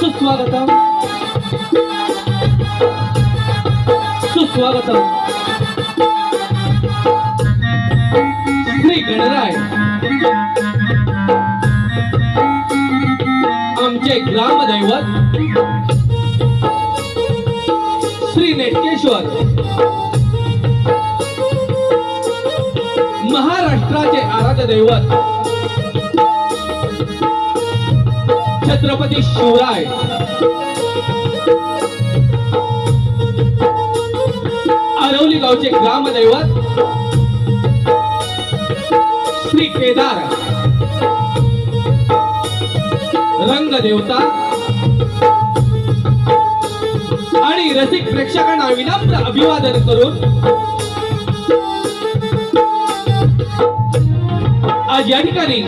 सुस्वागतम सुस्वागतम श्री गणराय आमचे ग्रामदैवत श्री नेटकेश्वर महाराष्ट्राचे आराध्य दैवत छत्रपती शिवराय आरवली गावचे ग्रामदैवत श्री केदार रंगदेवता आणि रसिक प्रेक्षकांना विनम्र अभिवादन करून आज या ठिकाणी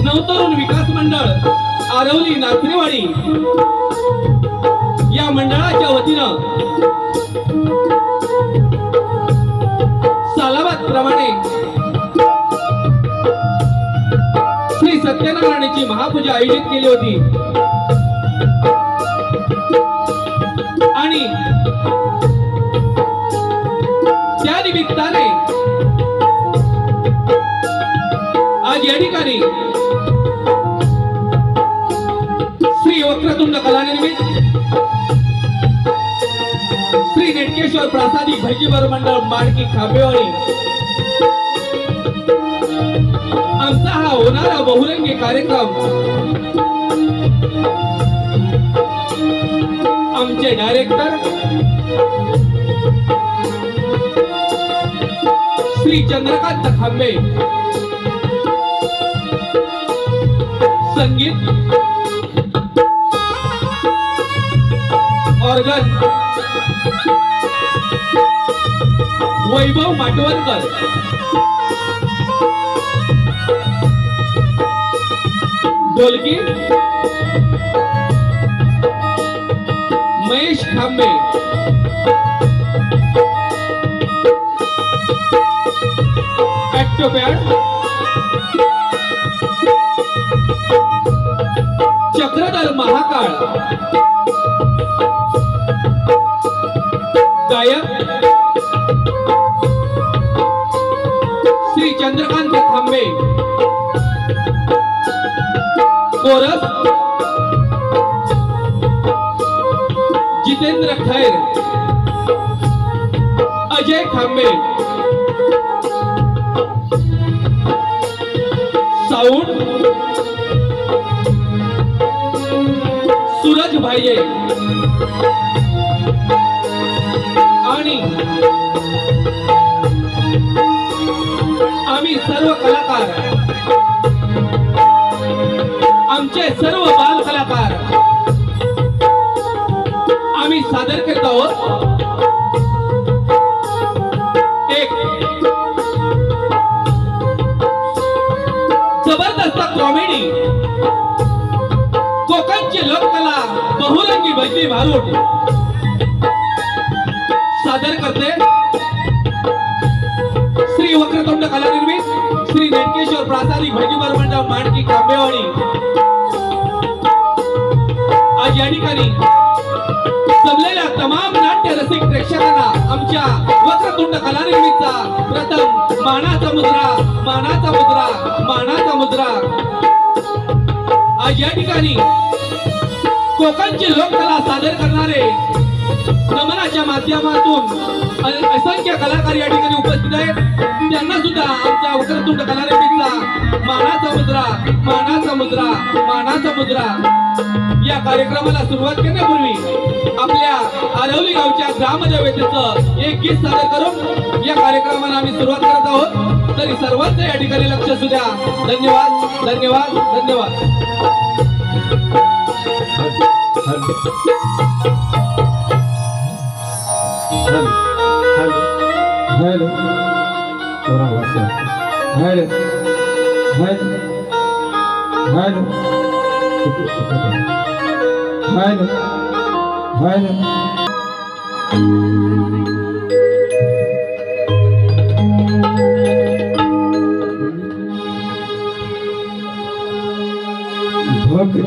नवतरुण विकास मंडळ आरवली नाचरेवाडी या मंडळाच्या वतीनं सालाबाद प्रमाणे श्री सत्यनारायणाची महापूजा आयोजित केली होती आणि त्या निमित्ताने आज या ठिकाणी श्री वक्रतुंड कलानिमित्त श्री नेटकेश्वर प्रासादिक भैजीवर मंडळ माडकी खांबेवाडी आमचा हा होणारा बहुरंगी कार्यक्रम आमचे डायरेक्टर श्री चंद्रकांत खांबे संगीत ऑर्गन वैभव माटवणकर ढोलकी महेश खांबे ऍक्टोपॅड चक्रधर महाकाळ गायक श्री चंद्रकांत खांबे कोरस जितेंद्र खैर अजय खांबे साउंड सूरज भाईये आणि आम्ही सर्व कलाकार आमचे सर्व बाल कलाकार आम्ही सादर करत आहोत एक जबरदस्त कॉमेडी कोकणची लोककला बहुरंगी भजनी भारूड सादर करते श्री वक्रतुंड कलानिर्मित श्री नेटकेश्वर प्रासादिक भैजीवर मंडळ माडकी खांबेवाडी आज या ठिकाणी जमलेल्या तमाम नाट्य रसिक प्रेक्षकांना आमच्या वक्रतुंड कलानिर्मितचा प्रथम मानाचा मुद्रा आज या ठिकाणी कोकणची लोककला सादर करणारे नमनाच्या माध्यमातून असंख्य कलाकार या ठिकाणी उपस्थित आहेत त्यांना सुद्धा आमच्या वक्रतुंड कलानिर्मितचा मानाचा मुद्रा या कार्यक्रमाला सुरुवात करण्यापूर्वी आपल्या आरवली गावच्या ग्रामदेवतेचं एक गीत सादर करून या कार्यक्रमाला आम्ही सुरुवात करत आहोत तरी सर्वांचं या ठिकाणी लक्ष असू द्या धन्यवाद धन्यवाद धन्यवाद हेलो थोड़ा वैसे hello hello hello hello hello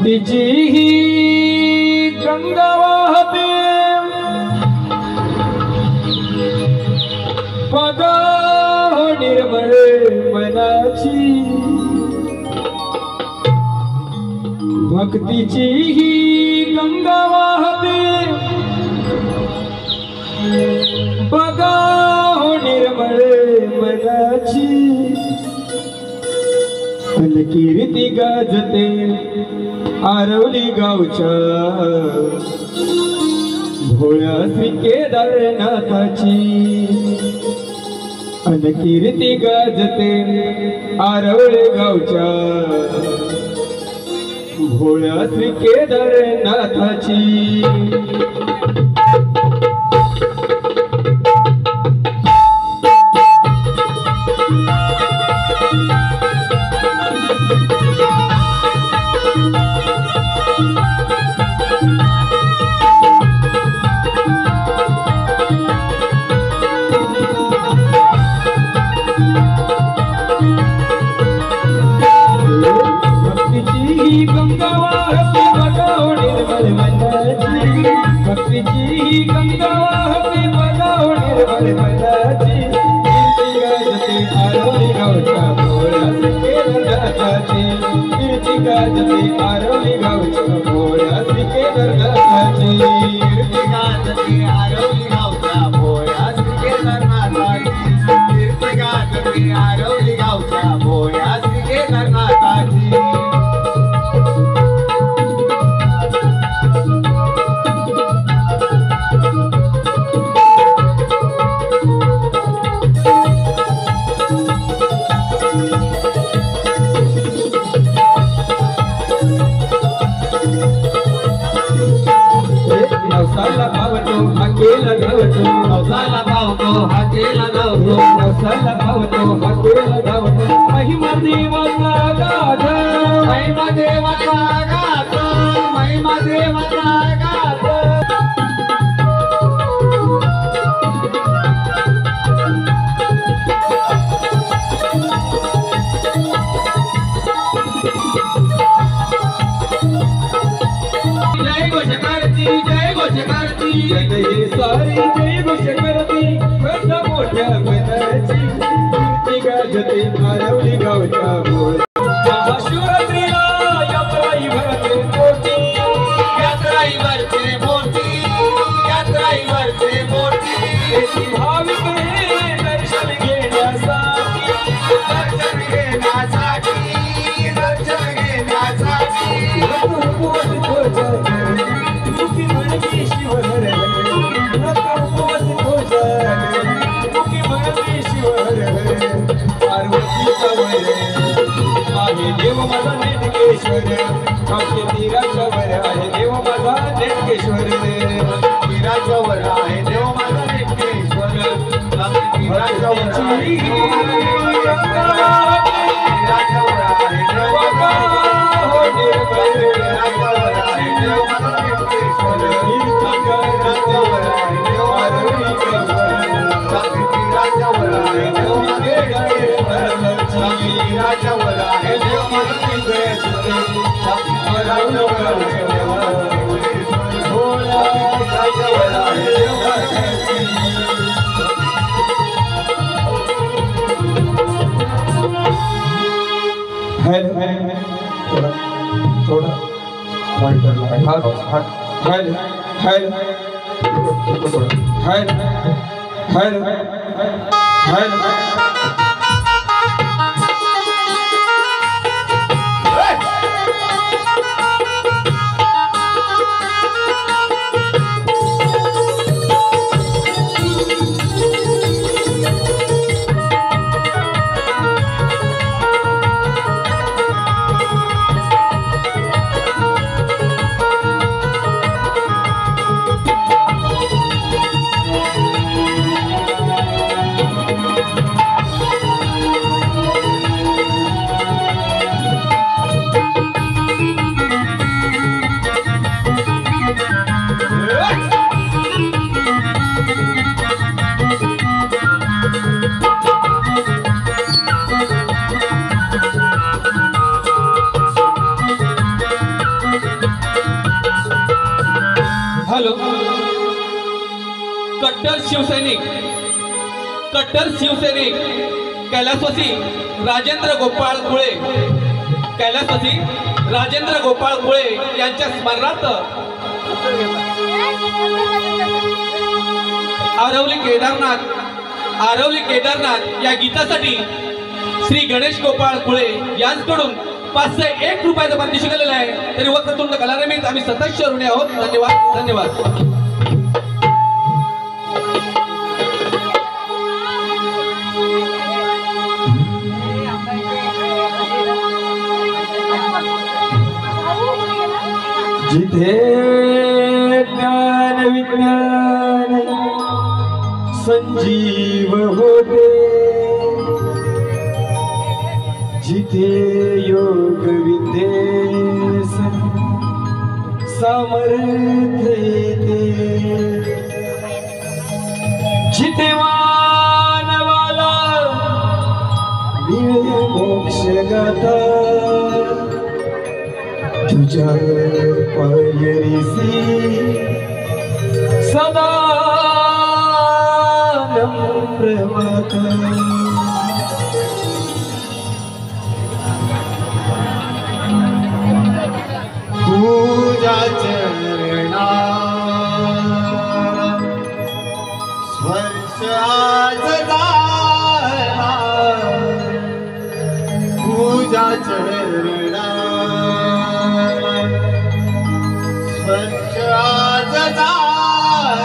भक्तीची ही गंगा वाहते बघा हो निर्मळ मनाची भक्तीची ही गंगा वाहते बघा हो निर्मळ मनाची कीर्ती गाजते आरवली गावच्या भोळ्या श्री केदारनाथाची कीर्ती गाजते आरवली गावच्या भोळ्या श्री केदारनाथाची गंगा वाहते बघा हो निर्मळ मनाची भक्तीची गंगा वाहते बघा हो निर्मळ मनाची कीर्ती गाजते आरवली गावच्या भोळ्या श्री केदारनाथाची कीर्ती गाजते आरवली गावच्या भोळ्या श्री केदारनाथाची कीर्ती गाजते आरवली गावच्या भोळ्या श्री केदारनाथाची कीर्ती गाजते आरवली गावच्या भोळ्या श्री केदारनाथाची नवसाला भावतो हाकेला धावतो नवसाला भावतो हाकेला धावतो नवसाला भावतो हाकेला धावतो महिमा देवाचा गाथ महिमा देवाचा गाथ महिमा देवाचा गाथ जय घोष करती जय घोष करती जय सारी जय घोष करती कसा मोठ्या मनाची कीर्ती गाजते आरवली गावच्या भोळ्या महाशिवरात्रीला यात्राई भरते मोठी यात्राई भरते मोठी यात्राई भरते मोठी भाविक हे दर्शन घेण्यासाठी दर्शन घेण्यासाठी दर्शन घेण्यासाठी मुखी म्हणती शिवहर मुखी म्हणती शिवहर पार्वतीचा वर आहे देव माझा नेटकेश्वर आमचे तीराच्या वर आहे देव माझा नेटकेश्वर तीराच्या वर आहे देव माझा नेटकेश्वर आमचे तीराच्या वर आहे तीराच्या वर आहे देव माझा हो तीराच्या वर आहे देव माझा नेटकेश्वर तीराच्या वर आहे देव आरवली तीराच्या वर आहे देव माझा नेटकेश्वर तीराच्या वर आहे देव माझा नेटकेश्वर तीराच्या वर आहे भोळा तीराच्या वर आहे देव माझा थोड़ा कट्टर शिवसैनिक कैलासवासी राजेंद्र गोपाळ कुळे, कैलासवासी राजेंद्र गोपाळ कुळे यांच्या स्मरणार्थ आरवली केदारनाथ या गीतासाठी श्री गणेश गोपाळ कुळे यांच्याकडून 501 रुपयाचं पारितोषिक केलेलं आहे. तरी वक्रतुंड कलानिमित्त आम्ही सतत ऋणी आहोत. धन्यवाद धन्यवाद. जिथे ज्ञान विज्ञान संजीव होते, जिथे योग विद्येस सामर्थ्य येते, जिथे मानवाला मिळे मोक्ष गाथा, तुझ्या पायरीसी सदा नम्र माता. तुझ्या चरणा स्पर्श आज झाला, तुझ्या चरणा स्पर्श आज झाला.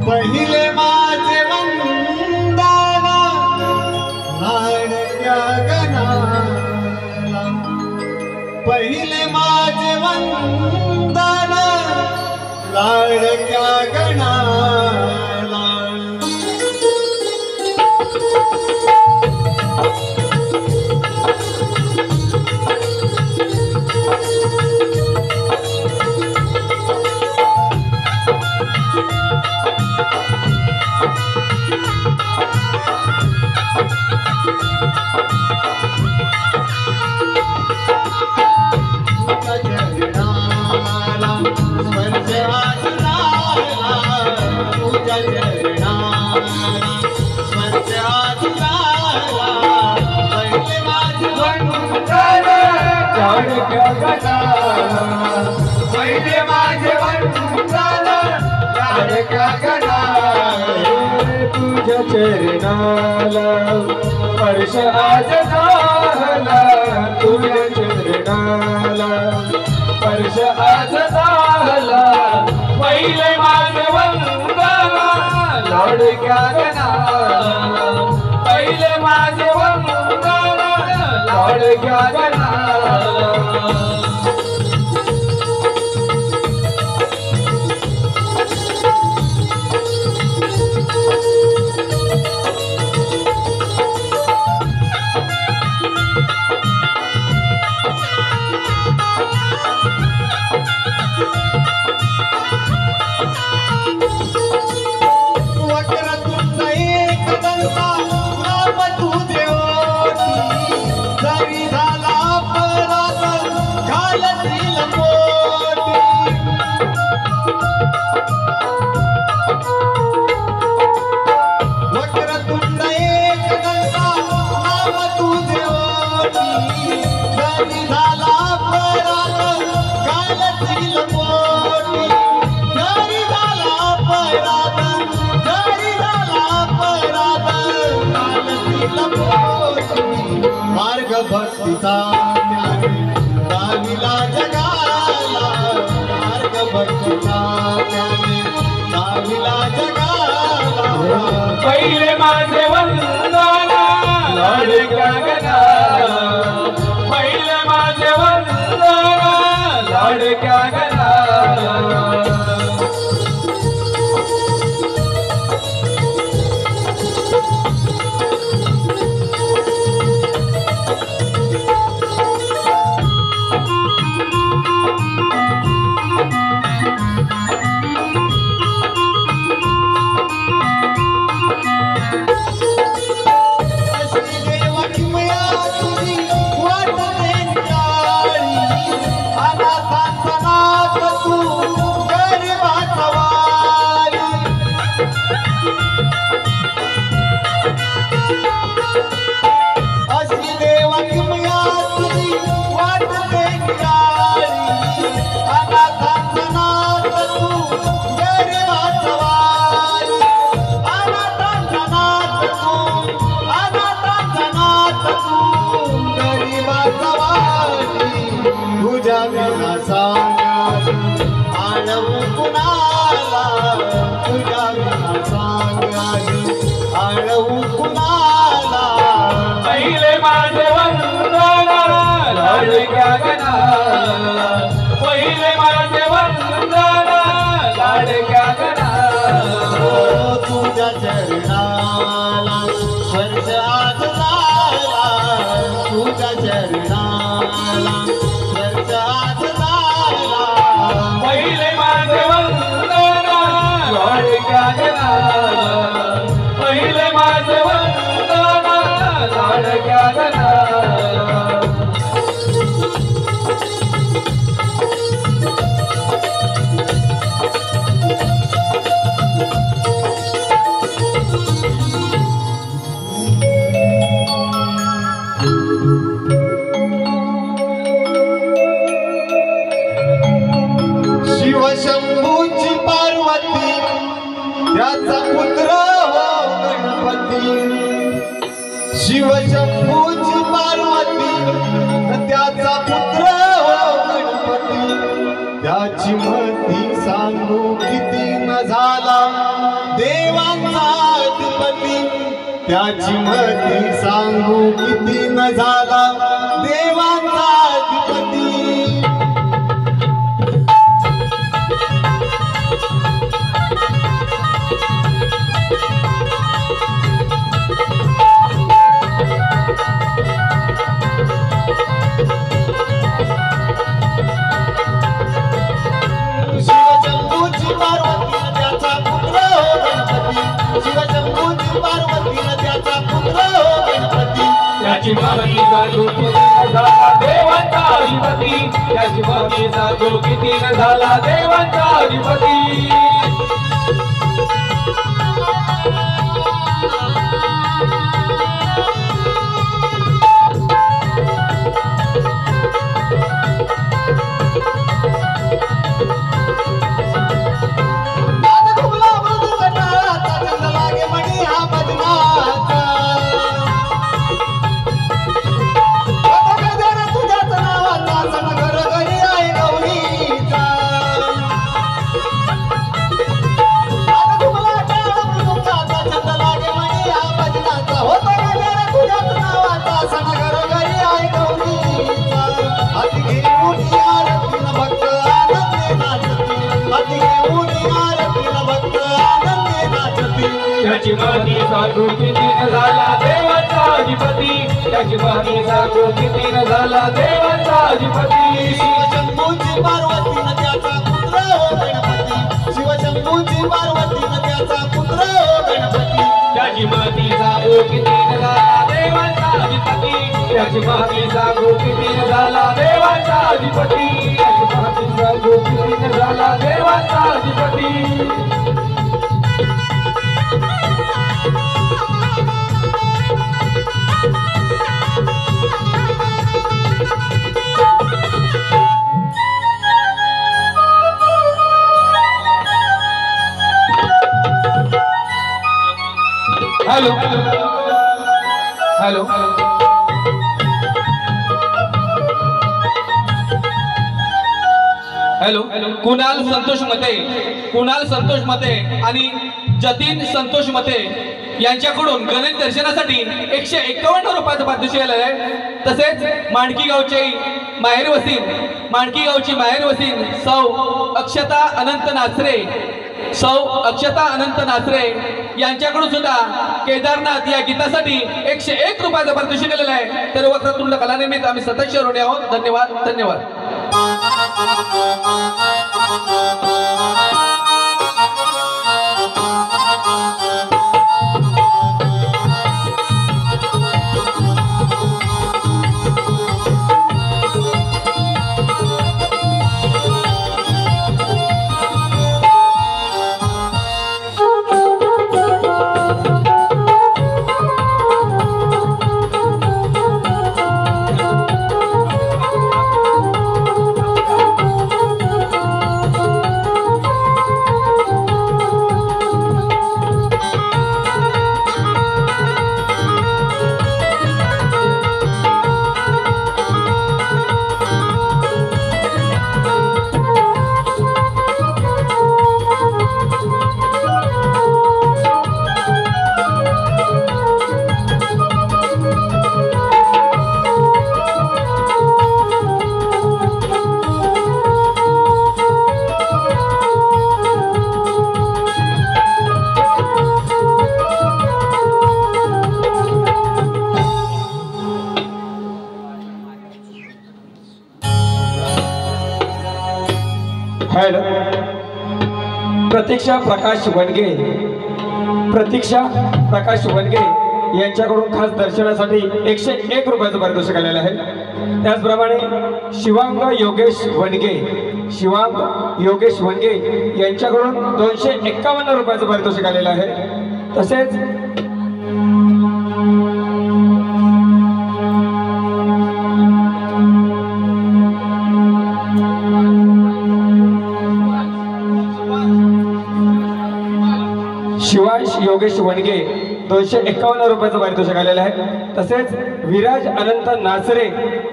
पहिले माझे वंदन लाडक्या गणाला, पहिले माझे वंदन लाडक्या गणाला. पहिले माझे वंदन लाडक्या गणाला, तुझ्या चरणाला स्पर्श आज झाला, तुझ्या चरणाला स्पर्श आज झाला. पहिले माझे वंदन लाडक्या गणाला, पहिले माझे वंदन लाडक्या गणाला. वक्रतुंड एकदंता नाम तुझे होती, जरी झाला अपराध घालतील पोटी. वक्रतुंड एकदंता नाम तुझे होती, जरी झाला अपराध घालतील पोटी. जरी झाला अपराध, जरी झाला अपराध घालतील पोटी. मार्ग भक्तीचा ज्ञानी दाविला जगाला, मार्ग भक्तीचा ज्ञानी दाविला जगाला. पहिले माझे वंदन लाडक्या गणाला, पहिले माझे वंदन लाडक्या गणाला. चरणाला स्वर्ग आज झाला तुझ्या चरणाला स्वर्ग आज झाला पहिले माझे वंदन लाडक्या जनाला पहिले माझे वंदन लाडक्या जनाला शिवशंभूची पार्वती त्याचा पुत्र हो गणपती शिवशंभूची पार्वती त्याचा पुत्र हो गणपती त्याची मती सांगू किती न झाला देवांचा अधिपती त्याची मती सांगू किती न झाला देवांचा अधिपती शिवशंभूची पार्वती त्याचा पुत्र हो गणपती शिवशंभूची पार्वती त्याचा पुत्र हो गणपती त्याची मागणीचा जो किती झाला देवांचा अधिपती त्याची मागणीचा जो किती झाला देवांचा अधिपती त्याची मागणीचा जो किती झाला देवांचा अधिपती त्याची मागणीचा जो किती झाला देवांचा अधिपती शिवशंभूची पार्वती त्याचा पुत्र हो गणपती शिवशंभूची पार्वती त्याचा पुत्र हो गणपती त्याची मागणीचा जो किती झाला देवांचा अधिपती त्याची मागणीचा जो किती झाला देवांचा अधिपती त्याची मागणीचा जो किती झाला देवांचा अधिपती hello hello hello Kunal Santosh Mate आणि जतीन संतोष मते यांच्याकडून गणेश दर्शनासाठी 151 रुपयाचं पारितोषिक आलेलं आहे. तसेच मांडकी गावची माहेर वसीन सौ अक्षता अनंत नाचरे यांच्याकडून सुद्धा केदारनाथ या गीतासाठी 101 रुपयाचं पारितोषिक आलेलं आहे. तर वक्रतुंड कलानिमित्त आम्ही सतत ऋणी आहोत. धन्यवाद. प्रतीक्षा प्रकाश वनगे यांच्याकडून खास दर्शनासाठी 101 रुपयाचं पारितोषिक आलेलं आहे. त्याचप्रमाणे शिवांग योगेश वनगे यांच्याकडून 251 रुपयाचं पारितोषिक आलेलं आहे. तसेच शिवांश योगेश वनगे 251 रुपयाचं पारितोषिक आलेलं आहे. तसेच विराज अनंत नाचरे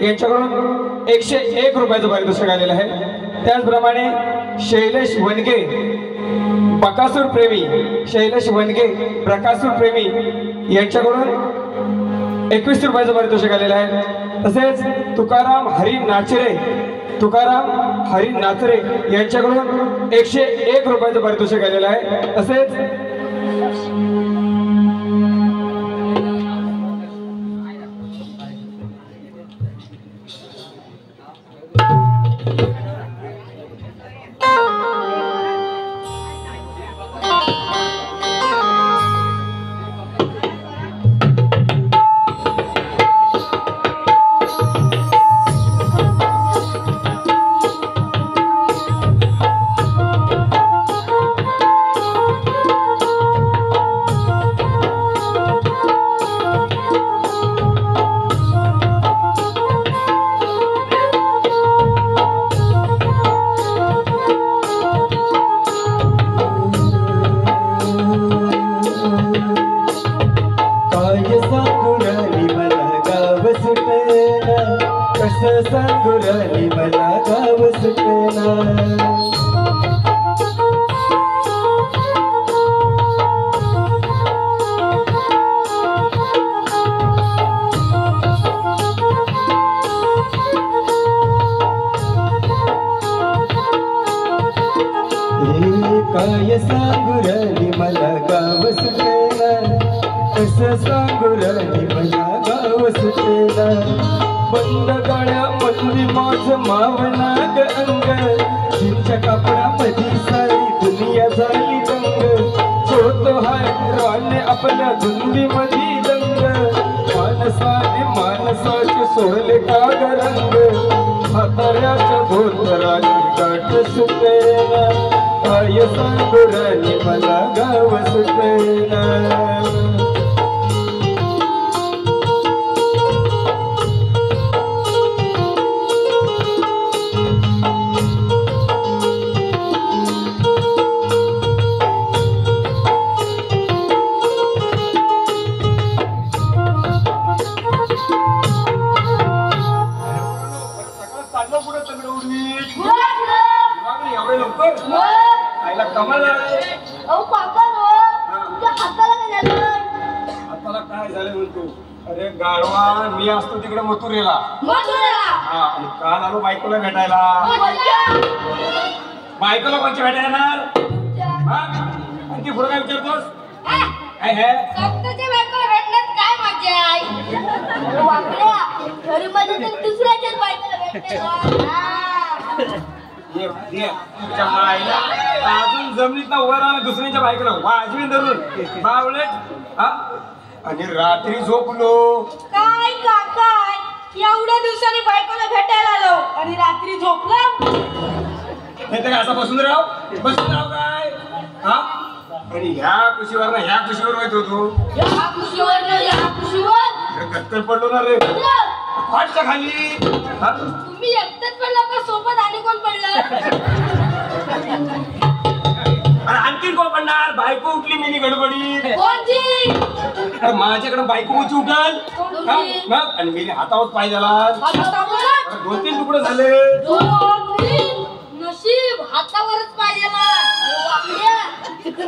यांच्याकडून 101 रुपयाचं पारितोषिक आलेलं आहे. त्याचप्रमाणे शैलेश वनगे बकासूर प्रेमी यांच्याकडून 21 रुपयाचं पारितोषिक आलेलं आहे. तसेच तुकाराम हरी नाचरे यांच्याकडून 101 रुपयाचं पारितोषिक आलेलं आहे. तसेच काय सांगुरली मला गाव सुटेना, कसं सांगुरली मला गाव सुटेना. बंद गळ्यामधली माझं मावनाग अंग, चिंच्या कापडामध्ये सारी दुनिया झाली दंग. छोटो हाय राने आपल्या धुंदीमध्ये दंग, मानसाने माणसाचे सोडले काग रंग. म्हाताऱ्याच्या धोतराची गाठ सुटेना, काय सांगुरली मला गाव सुटेना. काय झालं म्हणतो? अरे गाढवा, मी असतो तिकडे मथुरेला. हा, आणि काल आलो बायकोला भेटायला. बायकोला कोणच्या भेटायला येणार? आणि ती पुढे काय विचारतोस? काय आहे? काय मजा आहे वाकड्या घरी मध्ये तर दुसऱ्याच्याच बायकोला भेटते. तुझ्या मायला अजून जमिनीत ना वर आलं दुसऱ्याच्या बायकोला वाजवी धरून बावळे. आणि रात्री झोपलो. काय काकाय एवढ्या दिवसांनी बायकोला भेटायला आलो आणि रात्री झोपलो. नाही तर असं बसून राव काय? हा, आणि ह्या कुशीवर ना ह्या कुशीवर माहित होतो. या खुशीवर कत्तर पडलो ना रे फाटच्या खाली. तुम्ही एकटंच पडला का सोबत आणि कोण पडलं? आणि आणखीन कोण पडणार? बायको उठली मिनी गडबडी. कोणची? माझ्याकडे बायको उची उठल मग, आणि मी हातावर पाय झाला. 2-3 तुकडे झाले. नशीब हातावरच पाहिजे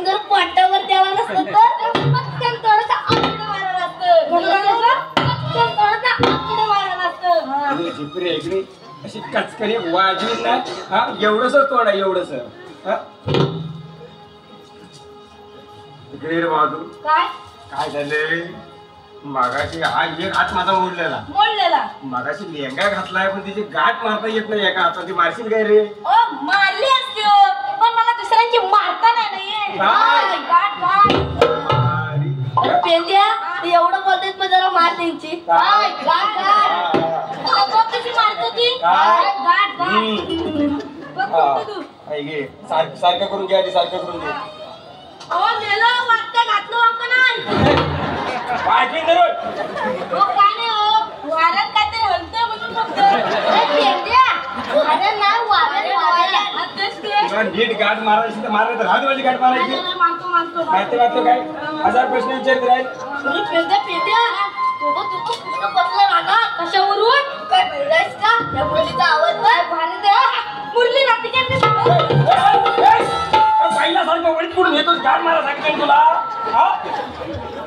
जर पाटावर द्यावा नसतं तर पटकन थोडंसं आकडे मारायला असतं. झिपरी इकडे अशी कचकरी वाजवी ना. हा, एवढंच तोडा एवढंच. इकडे रे बाजू काय झाले? मागाशी हा एक हात माझा मोडलेला. मागाशी लेंगा घातलाय पण तिची गाठ मारता येत नाही एका हातात. ती मारशील काय रे? मारली असते पण मला दुसऱ्यांची की मारता नाही काय? गाठ गाठ अरे, पेंद्या ते एवढं बोलतेस पण जरा मार त्यांची काय? गाठ गाठ बघ कशी मारतो ती काय? गाठ गाठ बघ बघ तू सारखं करून घ्या आधी, सारखं करून घ्या. अहो नेलं वाटतं घातलं वाटतं नाही पाठी धरून. हो काय नाही हो वाऱ्यात काहीतरी हलतंय म्हणून फक्त पेंद्या वाऱ्यात नाही वाऱ्यात तेच ते तुला नीट गाठ मारायची तर मारायचं, राहत माझी गाठ मारायची. मारतो मारतो मारतो काय 1000 प्रश्न विचारत राहील. पेंद्या पेंद्या तू कुठं बसला रागा कशावरून काय बोलायस का या मुलीचा आवाज नाही भारत मुरली रात्री पहिला सारखं वळीत कुठून येतोस गाठ मारा सांगितलं तुला. हा?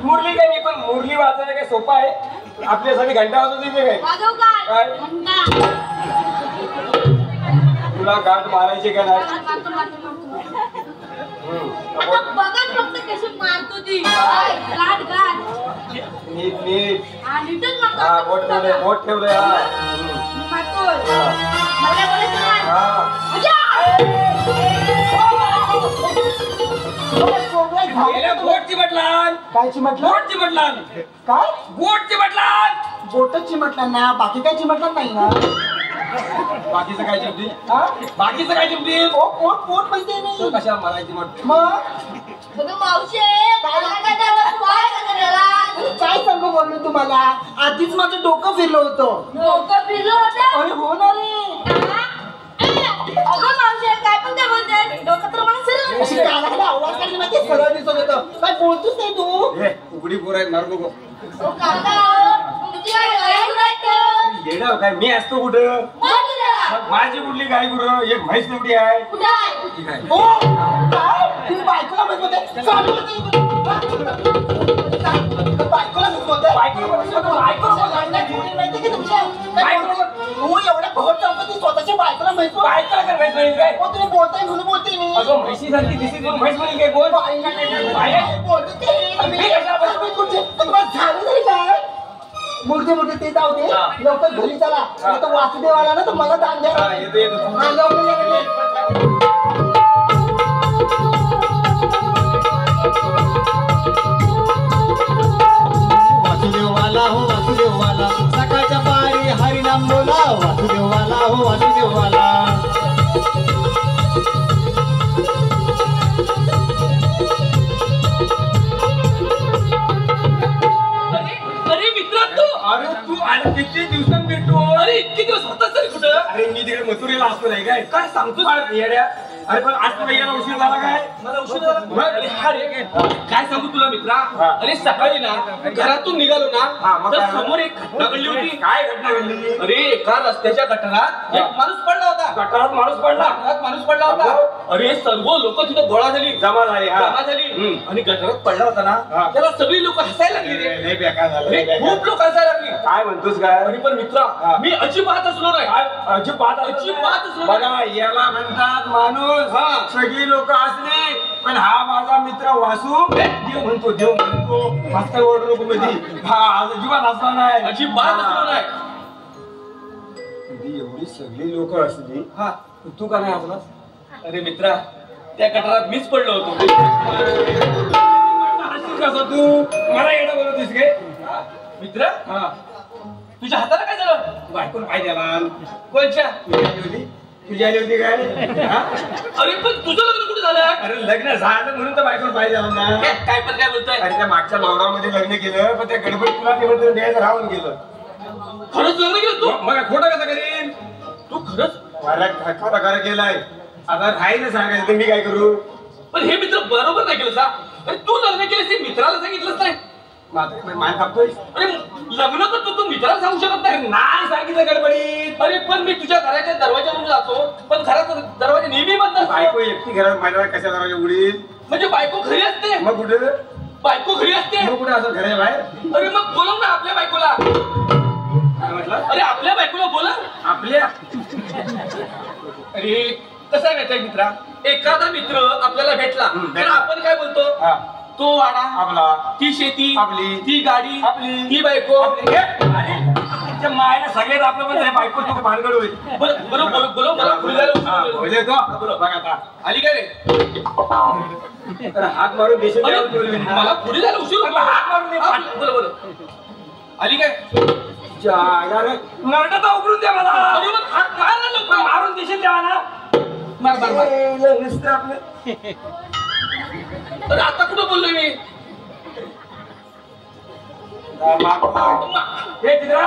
मुरली काय नाही, पण मुरली वाजवायला काय सोपं आहे आपल्यासाठी घंटा वाजवत येते काय? वाजव काय काय? घंटा तुला गाठ मारायची का नाही? मारतो मारतो आता बघा फक्त कशी मारतो ती गाठ गाठ नीट नीट. हा नीटच हा मारतो बोट ठेवलंय, बोट ठेवलंय. हा. मारतो मला काय बोलायचं नाही हा. गेल्या बोटची म्हटलं, काय चिमटलं बोटची म्हटलं, काय बोटची म्हटलं. बोटच चिमटलं ना बाकी काय चिमटलं नाही ना बाकीचं काय चिमटी? हा? बाकीचं काय चिमटी? पोट पोट माहिती तू नाही कशाला मारायची म्हट? मग बघ मावशे मला काय त्याला काय काय सांगू बोललो तुम्हाला आधीच माझं डोकं फिरलं होतं डोकं फिरलं होतं अरे हो ना रे अगं मावशे काय पण काय बोलते डोकं तर मला सरळ अशी कानाला आवाज काढली माहिती सरळ दिसत होतं काय बोलतोच नाही तू ए, उघडी पोर आहेत, मारू नको. ओ काका तुझी काय गायब राहतं येडा काय मी असतो कुठं? कुठं मग माझी कुठली गाय गुरं? एक म्हैस तेवढी आहे. आहे ठीक आहे. हो काय तुम्ही बायकोला म्हणत होते चालू होते बायकोला म्हणत होते माहिती की तुमच्या तू एवढ्या भोर चौकती स्वतःच्या बायकोला म्हणतो बायकोला काय म्हैस म्हणेल काय? हो तुम्ही बोलताय म्हणून बोलते मी अगं म्हैशीसारखी दिसली म्हणून म्हैस म्हणेल काय कोण? मूर्ती मूर्ती ते जाऊ दे लवकर घरी चला आता वासुदेव आला ना तर मला दान द्या हा, येतो, येतो. हा, लवकर या. वासुदेवाला हो वासुदेवाला सकाळच्या पारी हरिनाम बोला वासुदेवाला हो वासुदेवाला अरे मित्रा तू अरे तू आणि किती दिवसांनी भेटतो? अरे इतके दिवस होतास तरी कुठं अरे मी तिकडे मथुरेला असतो नाही काय? काय सांगतो येड्या? अरे पण आज तुला यायला उशीर झाला काय? मला उशीर झाला. मग? अरे काय सांगू तुला मित्रा हा. अरे सकाळी ना घरातून निघालो हा, ना मग तर काय झालं? समोर एक घटना घडली होती. काय घटना घडली? अरे एका रस्त्याच्या गटारात एक माणूस पडला होता. गटारात माणूस पडला. गटारात माणूस पडला होता. अरे सर्व लोक तिथं गोळा झाली जमा झाली. हा. जमा झाली आणि गटारात पडला होता हा. ना त्याला सगळी लोक हसायला लागली रे. लय बेकार झालं, लय अरे बेकार. खूप लोक हसायला लागली. काय म्हणतोस काय? अरे पण मित्रा हा. मी अजिबात हसलो नाही. अजिबात बघा याला म्हणतात माणूस. हा. सगळी लोक असली पण हा माझा मित्र वासू देव म्हणतो, देव म्हणतो. मास्तर ओरडू नको मध्ये. हा आज अजिबात हसला नाही. अजिबात हसलो नाही. कधी एवढी सगळी लोक असली हा तू का नाही हसलास? अरे मित्रा त्या गटारात मीच पडलो होतो. हसशील कसं तू? मला येणं बोलतोस काय? मित्र हा. तुझ्या हाताला काय झालं? बायकोन पाय द्याला. कोणच्या? तुझी आली होती? तुझी आली होती काय? हा? अरे पण तुझं लग्न कुठे झालं? अरे लग्न झालं म्हणून तर बायकोन पाय द्याला ना. काय पण काय बोलतोय? अरे त्या मागच्या लॉकडाऊन लग्न केलं पण त्या गडबडीत तुला निमंत्रण द्यायचं राहून गेलं. खरंच लग्न केलं तू? मग खोटं कसं करीन? तू खरंच? खरं खरं केलंय. आता राहील सांगायचं तर मी काय करू? पण हे मित्र बरोबर नाही केलं सा. अरे तू लग्न केलंस ते मित्राला सांगितलंच नाही. मान कापतोय. अरे लग्न तर तू मित्राला सांगू शकत नाही. नाही सांगितलं गडबडीत. अरे पण मी तुझ्या घराच्या दरवाजावरून जातो पण घराचा दरवाजा नेहमी बंद असतो. बायको एकटी घरात माझ्या कशा दरवाजा उघडील? म्हणजे बायको घरी असते. मग कुठे? बायको घरी असते. मग कुठे असं घरा बाहेर? अरे मग बोलव ना आपल्या बायकोला. काय म्हटलं? अरे आपल्या बायकोला बोला. आपल्या अरे कसं आहे माहिती मित्रा एखादा मित्र आपल्याला भेटला तर आपण काय बोलतो? हा. तो वाडा आपला, ती शेती आपली, ती गाडी आपली, ती बायको आपली. हे, अरे, त्या मायला सगळ्यात आपलं म्हणजे बायको तुझं भानगड होईल. बोलो मला पुढे जायला उशीर होतोय. बोले तो बघ आता आली काय रे? तर हात मारून देशील अरे, त्यावर बोलवीन. मला पुढे जायला उशीर होतोय. हात मारून दे. हा, बोलो आली काय? जागा रे. नरडं तर उघडून दे मला. अरे मग हात मार ना लवकर. मारून देशील तेव्हा ना. मार. ए, नुसतं आपलं. अरे आता कुठं बोललोय मी? हे चित्रा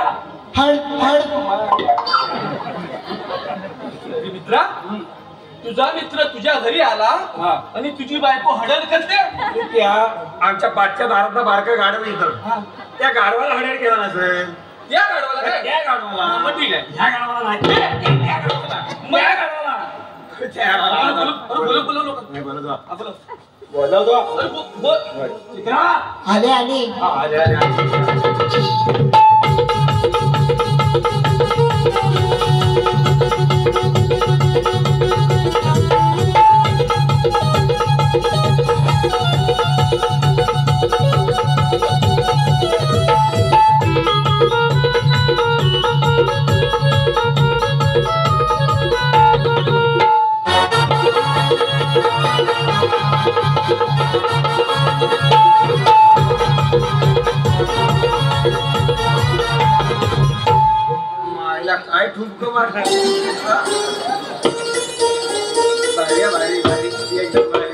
हळ हळ अरे मित्रा, तुझा मित्र तुझ्या घरी आला हा. आणि तुझी बायको हडल करते. त्या आमच्या पाठच्या दारात बारकं गाडव येतं. त्या गाडवाला हडेल केला नसेल. या गाडवाला काय? त्या गाडवाला. मग ठीक आहे. ह्या गाडवाला नाही. त्या गाडवाला. त्या गाडवाला. त्या गाडवाला. बोलो लोक. नाही, बोलत जा. बोलो. बोलवतो. अरे बोल. चित्रा. आले आले हा, आले. मायला काय ठुमकं मारणार. भारी आहे, भारी भारी एकदम भारी.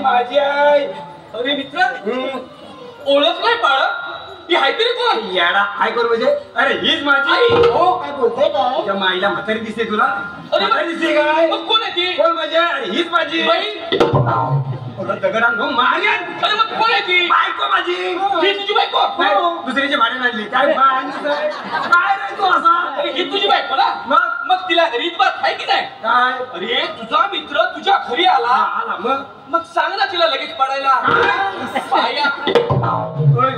माझी आई. अरे मित्र, ओळख नाही पाळ. ही आहे तरी कोण? याडा काय करू म्हणजे. अरे हीच माझी आई. हो काय बोलतोय काय त्या माईला म्हातारी दिसते तुला. अरे म्हातारी दिसते काय. मग कोण आहे ती? कोण म्हणजे. अरे हीच माझी बाई. दगडा नो मार्यान. अरे मग कोण आहे ती? बायको माझी. ही तुझी बायको? नाही, दुसरीची भाडे आणली. काय माणूस आहे. काय रे तू असा. अरे ही तुझी बायको ना? मग तिला रीतभात आहे की नाही? काय अरे तुझा मित्र तुझ्या घरी आला. आला मग. मग सांग ना तिला लगेच पडायला. पाया. ओय,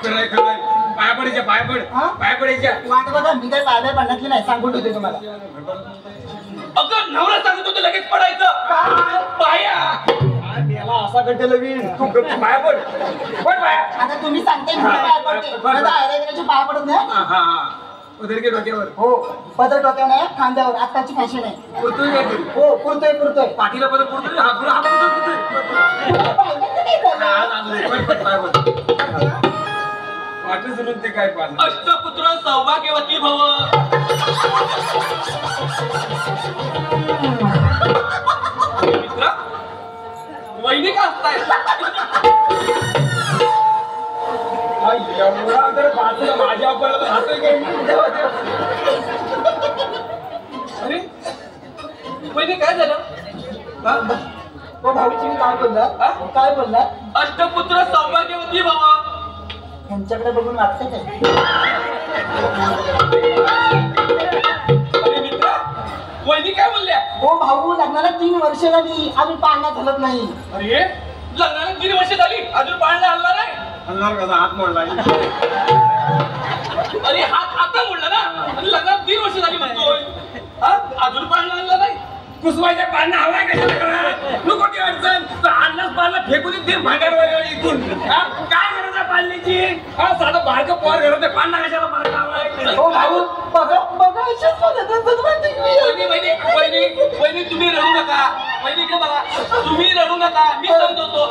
खरंय खरंय. पाया पडायच्या पाया पड. हा? पाया पडायच्या. वाट बघा मी काय पाय पडण्यातली नाही सांगून ठेवते तुम्हाला. अगं नवरा सांगत होतो लगेच पडायचं. पाया. याला असा कंटेल तू गप्प पाया पड. पड पाया. आता तुम्ही सांगते मी पाय पडते. मला आयरेगराची पाय पडत नाही. हा हा हा. उधर के डोक्यावर. हो पदर डोक्यावर नाही खांद्यावर आताची फॅशन आहे. पुरतोय काय तू. हो पुरतोय पाठीला पदर पुरतोय. हा पुरा हा पुरतोय. पाहिलं तर नाही झालं. पड पाया पड. वाटलं सोडून ते काय पाहिलं. अष्टपुत्र सौभाग्यवती भव. मित्र, वहिनी का असताय? एवढा जर बाजूला माझ्या पडला तर हातोय काय मी. अरे वहिनी काय झालं? हो भाऊजी काय बोलला. हा? काय बोलला. अष्टपुत्र सौभाग्यवती भव. त्यांच्याकडे बघून वाटतं काय. अरे मित्र, वहिनी काय बोलल्या? हो भाऊ लग्नाला 3 वर्ष झाली अजून पाळणा झालत नाही. अरे लग्नाला 3 वर्ष झाली अजून पाळणा हल्ला नाही. हलणार कसा हात मोडला. अरे हात आता मोडला ना. आणि लग्नाला 3 वर्ष झाली म्हणतोय. हा? अजून पाळणा हल्ला नाही. कुसमाच्या पानं हवाय कशाला करणार. नको ती अडचण. तर अन्नाच पानं फेकून दे भांड्यावर इथून. हा? काय गरज आहे पाळण्याची. हा साधं बारकं पोर घरात आहे. पानं कशाला पानं हवाय. हो भाऊ बघा अशीच बोलत असतात म्हणते की मी. वहिनी तुम्ही रडू नका. वहिनी इकडे बघा. तुम्ही रडू नका.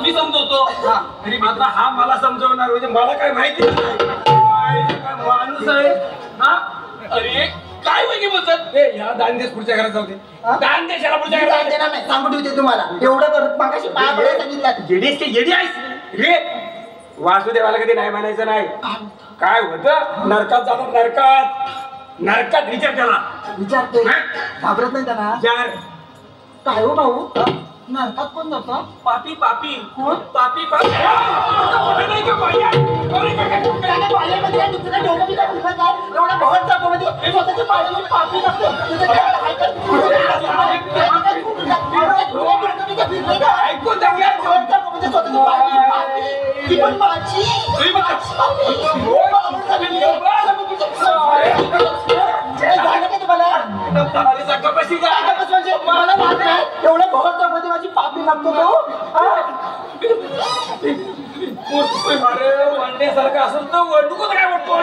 मी समजवतो. हा. तरी आता हा मला समजवणार म्हणजे मला काय माहिती नाही. काय माणूस आहे. हा. अरे काय वहिनी बोलतात? ए ह्या दान देश पुढच्या घरात जाऊ दे. दान देशाला पुढच्या मी घरात काय देणार नाही सांगून ठेवते तुम्हाला. एवढं करत मगाशी पाय पडायला सांगितलं. येडीस की येडी आहेस रे. वासुदेवाला कधी नाही म्हणायचं नाही. काय होतं नरकात जातात. नरकात विचार त्याला. विचारते घाबरत नाही त्यांना. विचार. काय हो भाऊ नरकात कोण जातं. पापी कोण? पापी त्याने पाळण्यामध्ये काय दुसरं डोकं बिकं घुसलं काय? एवढा भवनचा त्याच्या पायावर पापी टाकतो. तुझं काय ऐकत ऐकून जा घ्या. म्हणजे स्वतःची पापी, ती पण माझी. झालं का तुम्हाला? म्हणजे मला माहित नाही एवढ्या भोवतामध्ये माझी पापी लागतो तो. अरे वंडेसारखं असं तर वडूकच काय वाटतो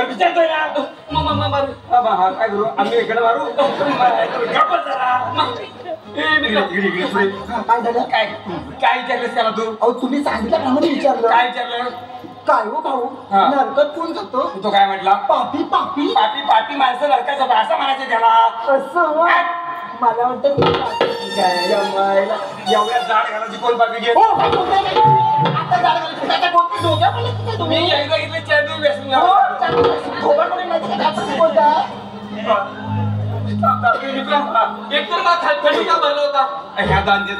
विचारतोय ना काय करू आम्ही इकडे मारू गप्पच जरा. काय झालं? काय विचारलंस त्याला तू अहो तुम्ही सांगितल्याप्रमाणे विचारलं. काय विचारलं काय हो भाऊ हा. नरकत कोण जातो? तो काय म्हटला पापी पापी पापी पापी माणसं नरकात जातात असं म्हणायचं त्याला. असं मला वाटतं एवढ्या जाड घालायची कोण पापी घे हो, काय बोलताय काय? आता झालं का? त्याच्या कोणती डोक्या पडल्या की काय मी तुम्ही? एकदा इथले चार दिवस व्यसन हो, थोबाडमध्ये नाही तर काय तुम्ही बोलताय? एक तर का थंडी का भरला होता ह्या दांडे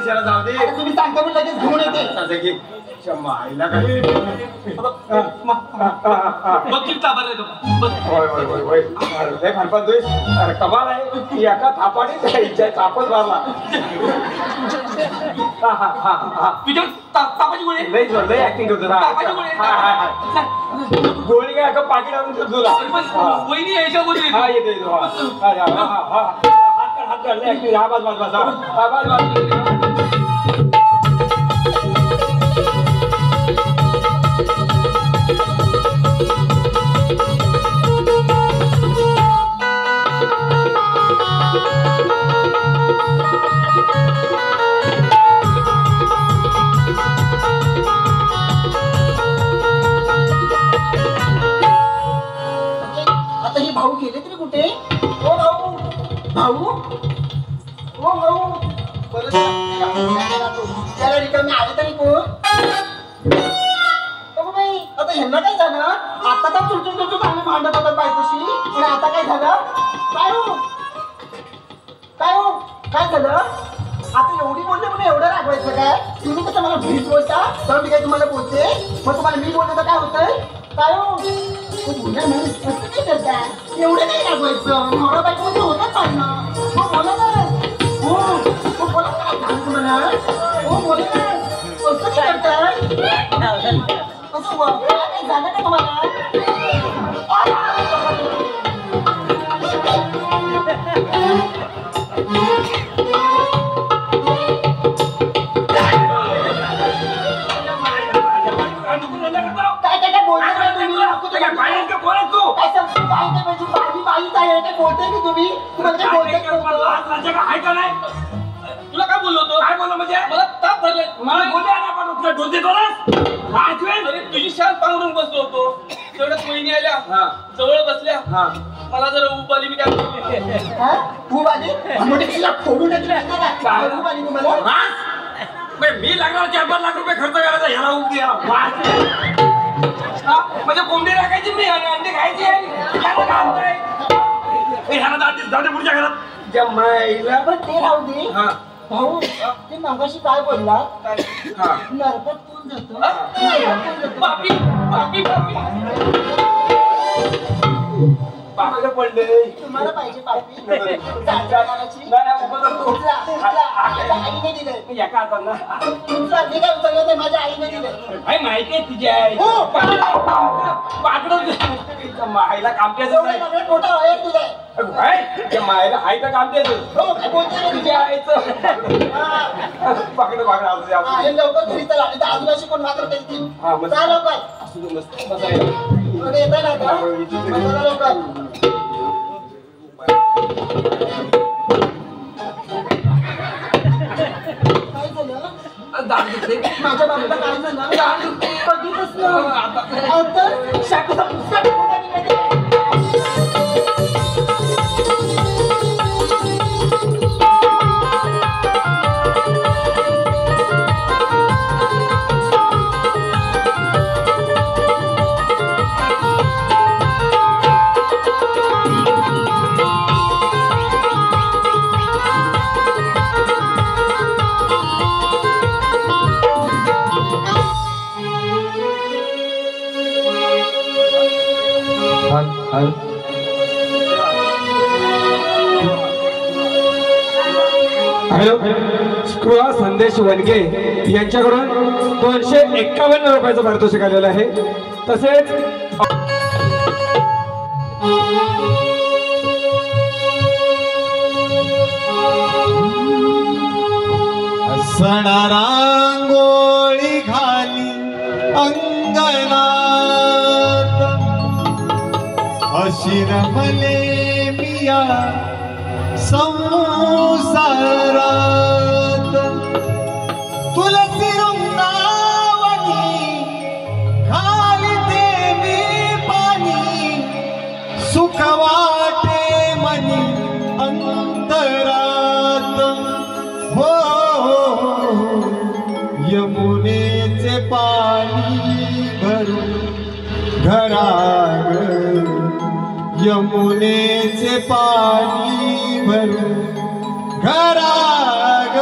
याला जाऊ दे आता तुम्ही सांगता मी लगेच घेऊन येते. असं की मायला काय बघ किती भरले तो बघ. होय होय होय होय अरे फरफा तुझ अरे कमाल आहे की एका थापाने थापच मारला तुझ्या तापाची गोळी लई जोर लई ऍक्टिंग करतो तापाची गोळी गोळी काय एका पाकिट आणून देतो तुला वहिनी यायच्या गोळी हा येते येतो हात काढ लई ऍक्टिंग हा बाज आता हे भाऊ गेले तरी कुठे? ओ भाऊ भाऊ ओ भाऊ बरं त्याला रिकामी आले तरी कोण? अगं बाई, आता ह्यांना काय झालं? आता तर चुलचुल चांगले भांडत होतात बायकोशी पण आता काय झालं? काय हो काय हो काय झालं? आता एवढी बोलले म्हणून एवढं रागवायचं काय? तुम्ही कसं मला भीत बोलता तर मी काय तुम्हाला बोलते मग तुम्हाला मी बोलले तर काय होतंय? काय हो एवढं नाही रागवायचं नवरा बायको मध्ये होतं चालणं हो बोला ना हो हो बोला काय झालं तुम्हाला हो बोला ना असं काय करताय असं काय झालं का तुम्हाला तुला काय बोललो होतो काय बोललो म्हणजे मला ताप भरले मला बोलले ना पण तुला ढोल देतो ना अरे तुझी शाल पांघरून बसलो होतो तेवढ्यात वहिनी आल्या जवळ बसल्या मला जर ऊब आली मी काय बोलले खूप आली फोडून आली तुम्हाला मी लागणार 4-5 लाख रुपये खर्च करायचा ह्याला उभी म्हणजे कोंबडी राखायची मी आणि अंडे खायची ह्याला जाऊ दे पुढच्या घरात जमाईला पण ते राहू दे भाऊ ते मगाशी काय बोलला नरकात कोण जातो पापी पापी पापी पापीला पडले तुम्हाला पाहिजे पापी आईने दिलंय एका हातांना तुमचं मी काय उचललं ते माझ्या आईने दिलंय माहिती आहे तुझी आई हो. पाकडं मायला काम एवढं सगळं मोठा वायर दिलाय मायला आईचं काम द्यायचं हो काय बोलतोय तुझ्या आईचं पाकडं हे लवकर घरी चला आणि आजूबाजू कोण मात्र करतील हा, मस्त. जा लवकर मस्त बसायला अरे येताय ना आता चला लवकर काय झालं माझ्या बाबूला काय झालं कधीपासून आता शाकूचा पुस्तक हॅलो, स्पृहा संदेश वनके यांच्याकडून 251 रुपयाचं पारितोषिक आलेलं आहे. तसेच सणा रांगोळी घाली अंगणात अशी रमले मिया संसारात तुलसी वृंदावनी घालते मी पाणी सुख वाटे मनी अंतरात हो यमुनेचे पाणी भरून घराग यमुनेचे पाणी भरून घराग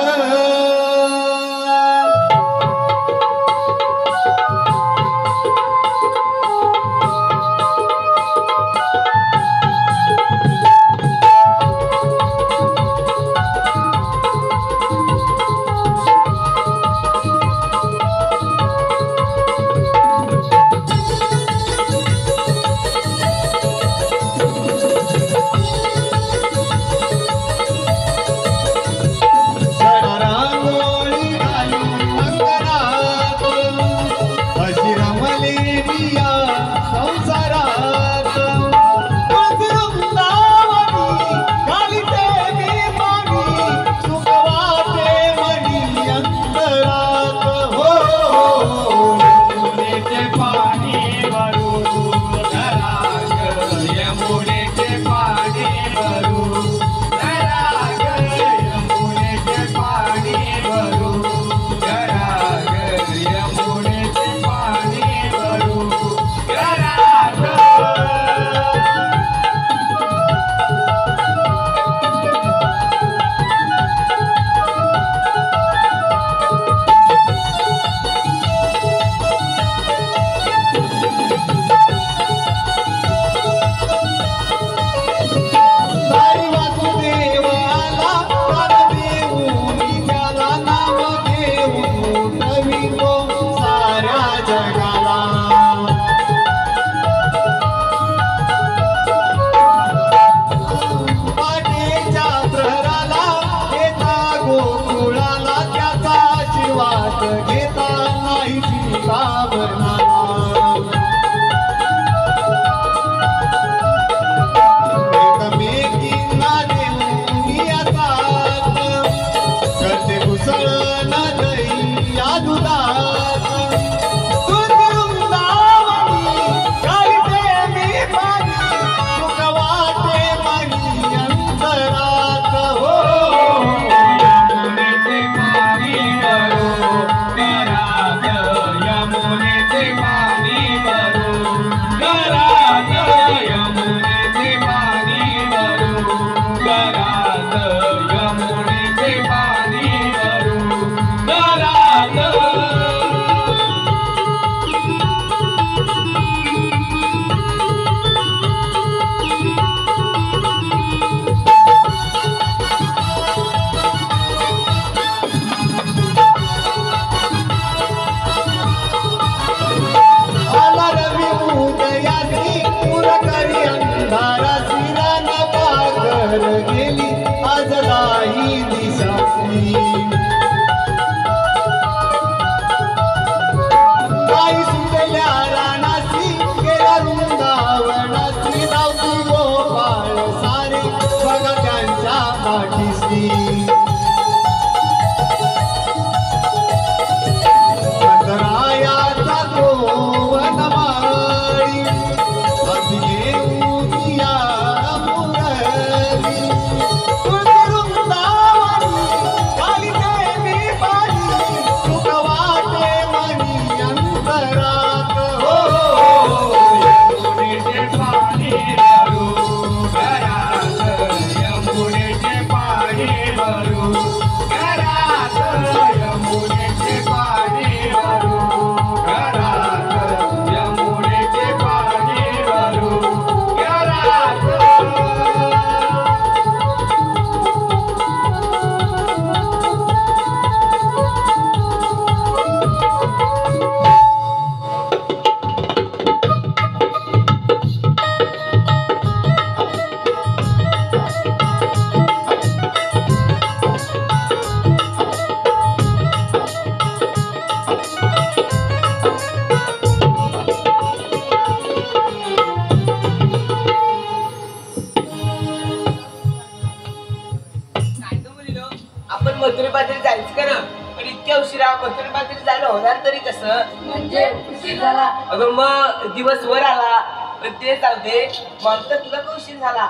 होणार तरी कसं? म्हणजे उशीर झाला. अगं मग दिवस वर आला पण ते चालते मग तर तुला का उशीर झाला?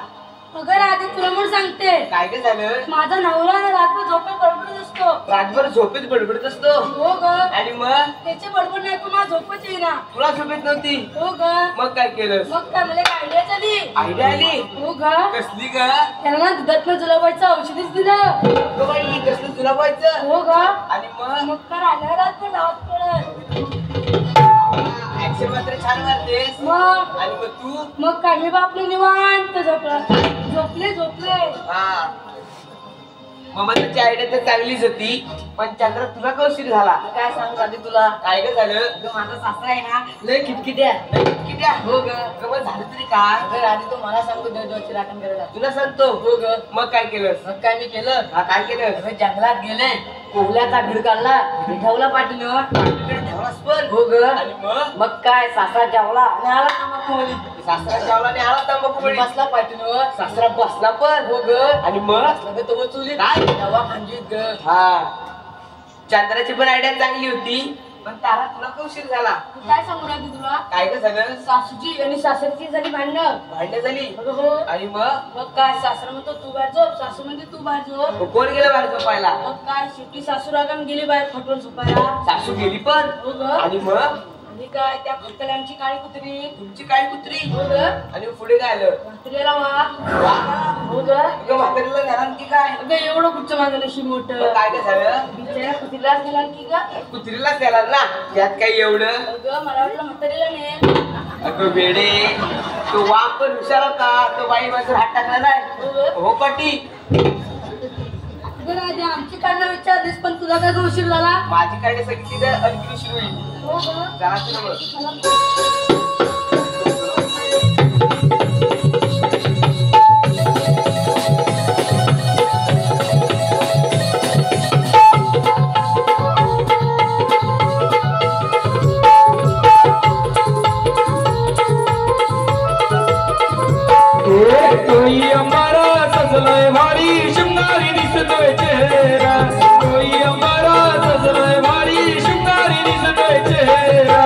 अगं राधे तुला म्हणून सांगते, काय काय झालं? माझा नवरा ना रातभर झोपेत बडबडत असतो. रातभर झोपेत बडबडत असतो हो ग. आणि मग त्याचे बडबड नाही तर मला झोपच येईना. तुला झोपेत नव्हती? हो ग. मग काय केलं? मग काय मला आयडिया झाली. आयडिया आली? हो ग. कसली का? त्याला ना दुधातनं जुलाबाईचं औषधीच दिलं. बाई कसलं तुला व्हायचं? हो ग. आणि मग काय राहिल्या रातभर गावात पडत. ऍक्शन मात्र छान मारतेस. मग आणि मग तू? मग काय मी बापले निवांत झोपले. हा मग त्याची आयडिया तर चांगलीच होती पण चंद्र तुला का उशीर झाला? काय सांगू आधी तुला. काय काय झालं? माझा सासरा आहे ना लय किटकिट्या. किती हो ग. मग झालं तरी काय? अगं आधी तो मला सांगतो देवदेवाची राखण करायला. तुला सांगतो? हो ग. मग काय केलं? मग काय मी केलं, हा काय केलं? अगं जंगलात गेले, कोवल्याचा घड काढला, ठेवला पाठीनं. ठेवलास पण? हो ग. आणि मग काय सासरा जेवला आणि आला तंबाखू सासरा जेवला आणि आला तंबाखू बडी. बसला पाठीनं. सासरा बसला पण? हो ग. आणि मग लगे तो चुली काय? तेव्हा खांजीत ग. हा चंद्राची पण आयडिया चांगली होती पण तारा तुला का उशीर झाला? काय सांगू राहिली तुला, काय काय झालं? सासूची आणि सासऱ्याची झाली भांडणं. भांडण झाली? हो. आणि मग मग काय सासरा म्हणतो तू बाहेर झोप, सासू म्हणते तू बाहेर झोप. मग कोण गेलं बाहेर झोपायला? मग काय शेवटी सासू रागाम गेली बाहेर खटवून झोपायला. सासू गेली पण? हो ग. आणि मग आणि काय त्या फटकल्या आमची काळी कुत्री. तुमची काय कुत्री? हो ग. आणि पुढे काय आलं? म्हातारीला वाघ. हो ग. तुझ्या म्हातारीला घरात की काय? अगं एवढं कुठचं माझं नशीब मोठं. मग काय काय झालं? बिचाऱ्या कुत्रीलाच गेला की ग. कुत्रीलाच द्याला ना त्यात काही एवढं? अगं मला वाटलं म्हातारीला नाही. अगं वेडे तो वाघ पण हुशार होता तो बाई माझ्यावर हात टाकला नाही. हो पाटी अगं राजा आमची काढणं विचारलीस पण तुला काय उशीर झाला. माझी काय सांगितली तर आणखी उशीर होईल. हो ग. जरा तुला कोई हमारा सजलाय भारी शृंगारी दिसतोय चेहरा, कोई हमारा सजलाय भारी शृंगारी दिसतोय चेहरा.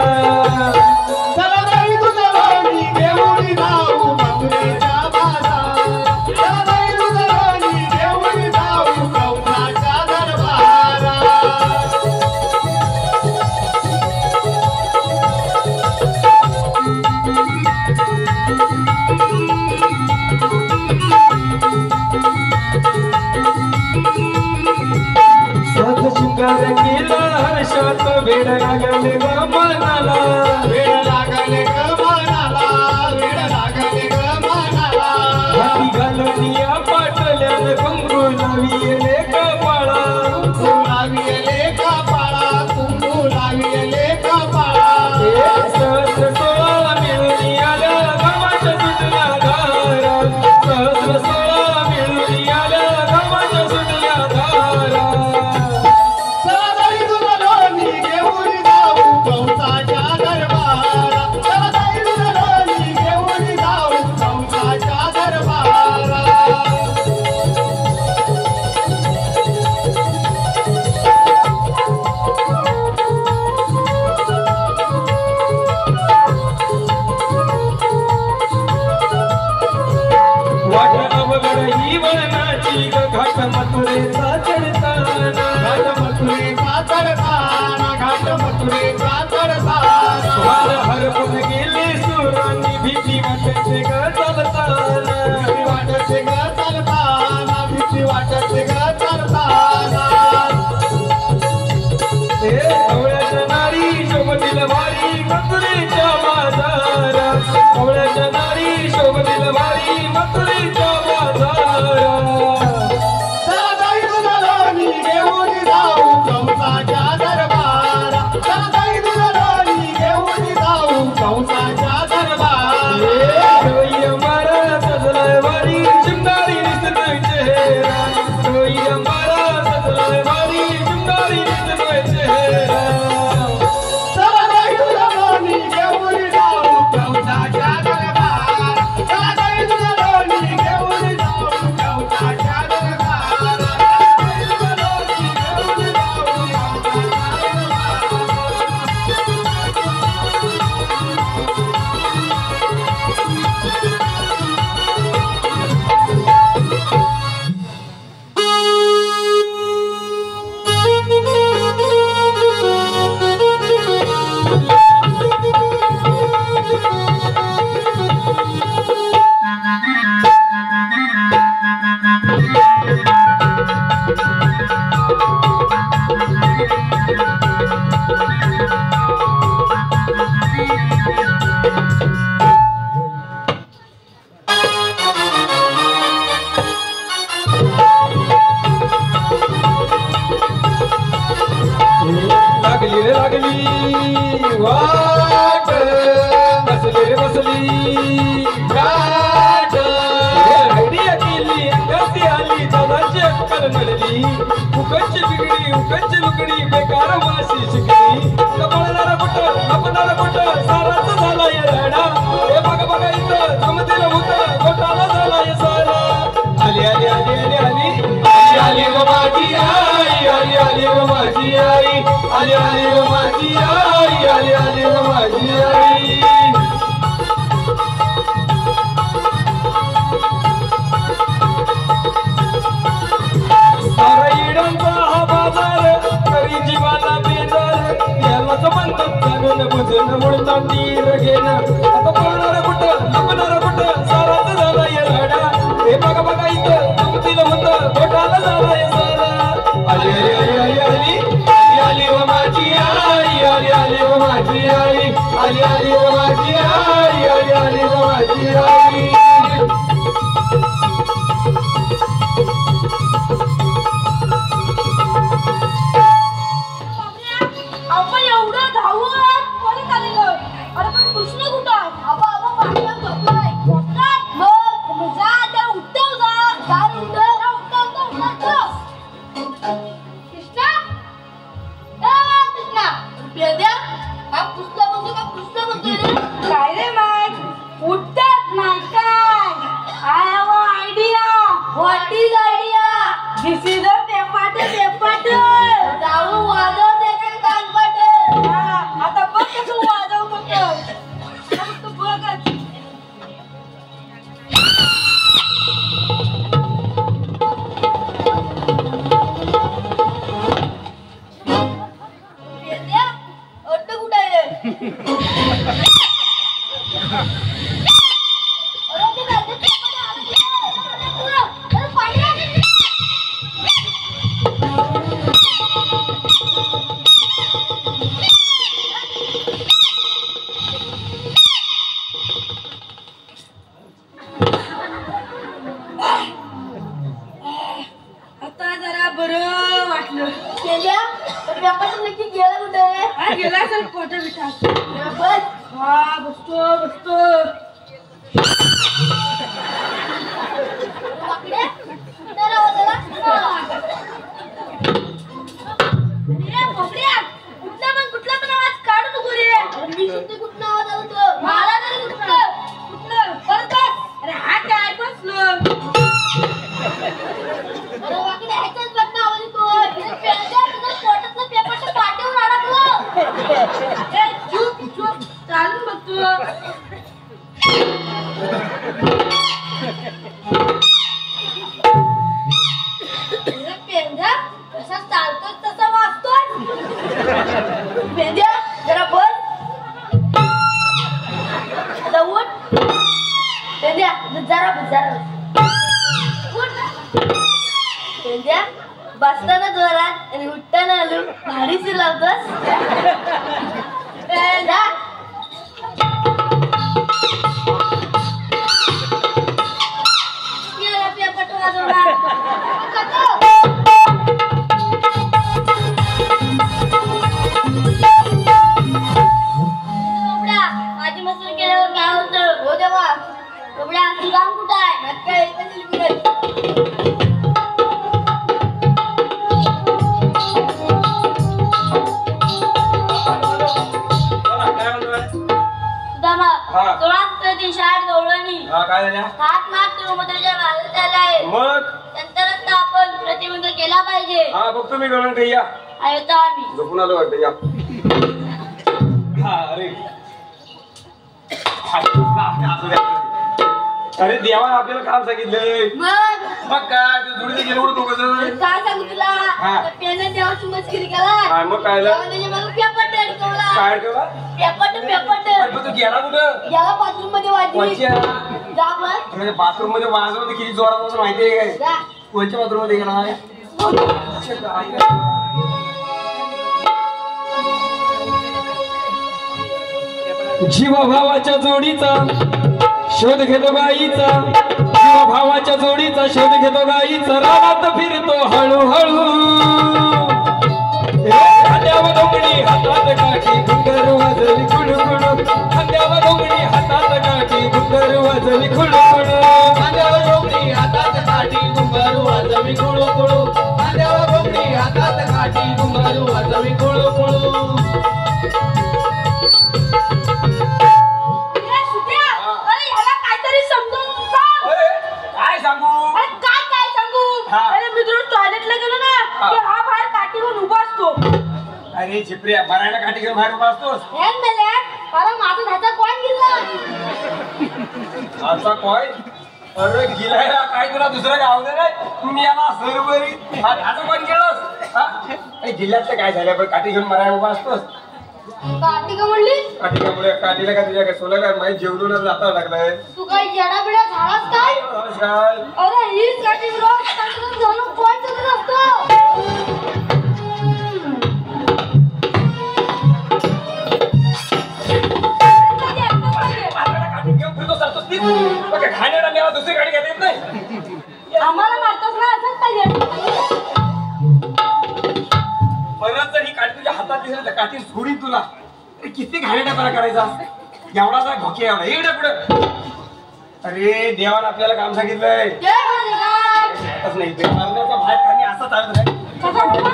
चला बाई तुझं राणी घेऊन जाऊ मथुरेच्या बाजारात. चला बाई तुझं राणी घेऊन जाऊ कौलाच्या दरबारात. सात शृंगार केला हर्षात वेड लागले ग मनाला, वेड लागले ग मनाला, वेड लागले ग मनाला. हाती घालून या पाटल्यान कुंकू लाविले कपाळा, कुंकू लाविले कपाळा, कुंकू लाविले कपाळा. सहस्र सोळा मिळून आल्या गावाच्या सुटल्या धारा, सहस्र सोळा मिळून आल्या गावाच्या सुटल्या धारा. चला बाई तुझं राणी घेऊन जाऊ कौसाच्या दरबारात. चला बाई तुझं राणी घेऊन जाऊ कौसाच्या दरबारात. वाट अवघड ही वळणाची ग घाट मथुरेचा चढताना, घाट मथुरेचा चढताना, घाट मथुरेचा चढताना. वार हरपून गेले सुरांनी भीती वाटते ग चालताना, भीती वाटते ग चालताना, भीती वाटते ग चालताना. ते कवळ्याच्या नारी शोभतील भारी मथुरेच्या बाजारात, कवळ्याच्या नारी शोभतील भारी मथुरेच्या बाजारात. चला बाई तुझं राणी घेऊन जाऊ कंसाच्या दरबारात. चला बाई तुझं राणी घेऊन जाऊ कंसाच्या दरबारात. वाट बसली रे बसली गाठ आयडिया केली अंगाती आली दादाची अक्कल नडली उकळची बिगडी उकळची लुकडी बेकार माशी शिकली कपळणारा कुठ लपणारा कुठ साराच झाला या राडा हे बघ बघा इथं जमतेला होतं घोटाला झाला या सारा आली आली आली आली आली आली आली ग माझी आई आली आली ग माझी आई आली आली ग माझी आई आली आली ग माझी आई सारा इडांचा हा बाजार तरी जीवाला बेजार यालाच म्हणतात जाणून बुजून म्हणतात तीर घेणं आता पळणार कुठं लपणार कुठं साराच झाला या राडा हे बघा बघा इथं जमतीला होतं घोटाला झाला या सारा आली आली आली आली आली आली व माझी आई आली आली व माझी आई आली आली व माझी आई आली आली व माझी आई आपण एवढं धावत कोणी चाललेलो अरे पण कृष्ण कुठं आहे आबा आबा पाठीवर झोपलाय झोपलाय मग जा त्या उठव जा दार उठव कृष्णा कृष्णा बेद्या हा कृष्णा म्हणतो का कृष्ण म्हणतोय रे काय रे माय उठतात नाही काय I have idea what is idea this is a पेपाट जाऊ वाजव आता बघ कसं वाजवतो तू बघच अर्थ कुठं आहे आता जरा बरं वाटलं नक्की गेला कुठे गेला असेल पोट बस हा बसतो कुठला पण आवाज काढू नको रे मी सुद्धा कुठला आवाज आलो मला तरी कुठलं परत अरे हा काय बसलो अरे वाकडे ह्याच्याच बघणं आवाज येतो पोटातलं पेपर पाठीवर अडकलं चूप चालून बघतो पेंद्या कसा चालतोय तसा वाचतोय पेंद्या जरा बोल उठ पेंद्या जरा पेंद्या बसताना जोरात आणि उठताना आलो भारीच लावतोस पेपट वाजवणार माझी मसूर केल्यावर काय होतं हो देवा तुझं काम कुठं आहे काय शाळेत दौडणी काय झाल्या हात माग तिरुमंदिराच्या घालत आलाय मग नंतरच आपण प्रतिबंध केला पाहिजे हा बघतो मी गळून काही या येतो आम्ही झोपून आलो वाटतं या हा अरे अरे देवाने आपल्याला काम सांगितलंय मग काय तू जोडीने गेलो होतो कसं काय सांगू तुला पेन देवाची मस्करी केला मग काय पेपर ठेवला काय ठेवला पेपर तू गेला कुठं गेला बाथरूम मध्ये वाजली जा मग म्हणजे बाथरूम मध्ये वाजवलं तर किती जोरात असं माहिती आहे काय जा कोणत्या बाथरूम मध्ये गेला जीवा भावाच्या जोडीचा शोध घेतो गाईचा जीवा भावाच्या जोडीचा शोध घेतो गाईचा रानात फिरतो हळूहळू खांद्यावर घोंगडी हातात काठी घुंगर वाजली खुडखुड खांद्यावर घोंगडी हातात काठी घुंगर वाजली खुडखुड खांद्यावर घोंगडी हातात काठी घुंगारू वाजवी कुळू कुळू खांद्यावर घोंगडी हातात काठी घुंगारू वाजवी कुळू कुळू ए, सुट्या, अरे ह्याला काहीतरी समजून सांग. अरे काय सांगू अरे काय सांगू? हा. अरे मी तुला टॉयलेटला गेलो ना की हा बाहेर काठी घेऊन उभा असतो. अरे झिपऱ्या मरायला काठी घेऊन बाहेर उभा असतोस हेन मेले, अरे माझा ढाचा कोण गेला? आता काय अरे गिलायला काय तुला दुसरं गाव दे नाही मी याला सरबरी आता कोण केलंस जिल्ह्यातलं काय झालं पण काठी घेऊन मरायला उभा असतोस काठी का म्हणली? काठीमुळे काठीला का तुझ्या काय सोलायला माहीत जेवलो जाता लागलाय तू काय येडाबिडा झालास काय? नमस्कार अरे हीच काठी रोज संतून घालून पोट चालत असतो. काठी घेऊन फिरतो जातोस तीच बघा खाण्याला मला दुसरी गाडी घेता येत नाही आम्हाला मारतोस ना असंच पाहिजे. परत जर ही काठी तुझ्या हातात दिसली तर काठी सोडीन तुला अरे किती घाणेरडा बरा करायचा एवढाचा भोके एवढा इकडे पुढे अरे देवानं आपल्याला काम सांगितलंय ते म्हणजे काय? असं नाही ते मारण्याचा भात खाणे असं चालत नाही कसा बाबा?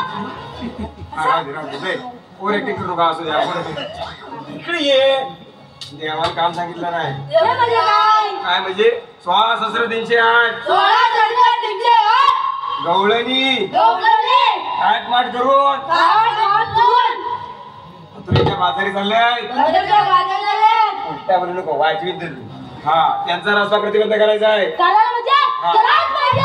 ओव्हर ऍक्टिंग करू नका असं द्या इकडे ये देवानं काम सांगितलं नाही ते म्हणजे काय? काय म्हणजे 16,308 16,308 गवळणी गवळणी आटमाट करून गावात तुरीच्या बाजारी चालल्याय नदीच्या बाजारात उलट्या म्हणू नको वाजवीत धरली हा त्यांचा रस्ता प्रतिबंध करायचा आहे करायला म्हणजे हा. करायच पाहिजे.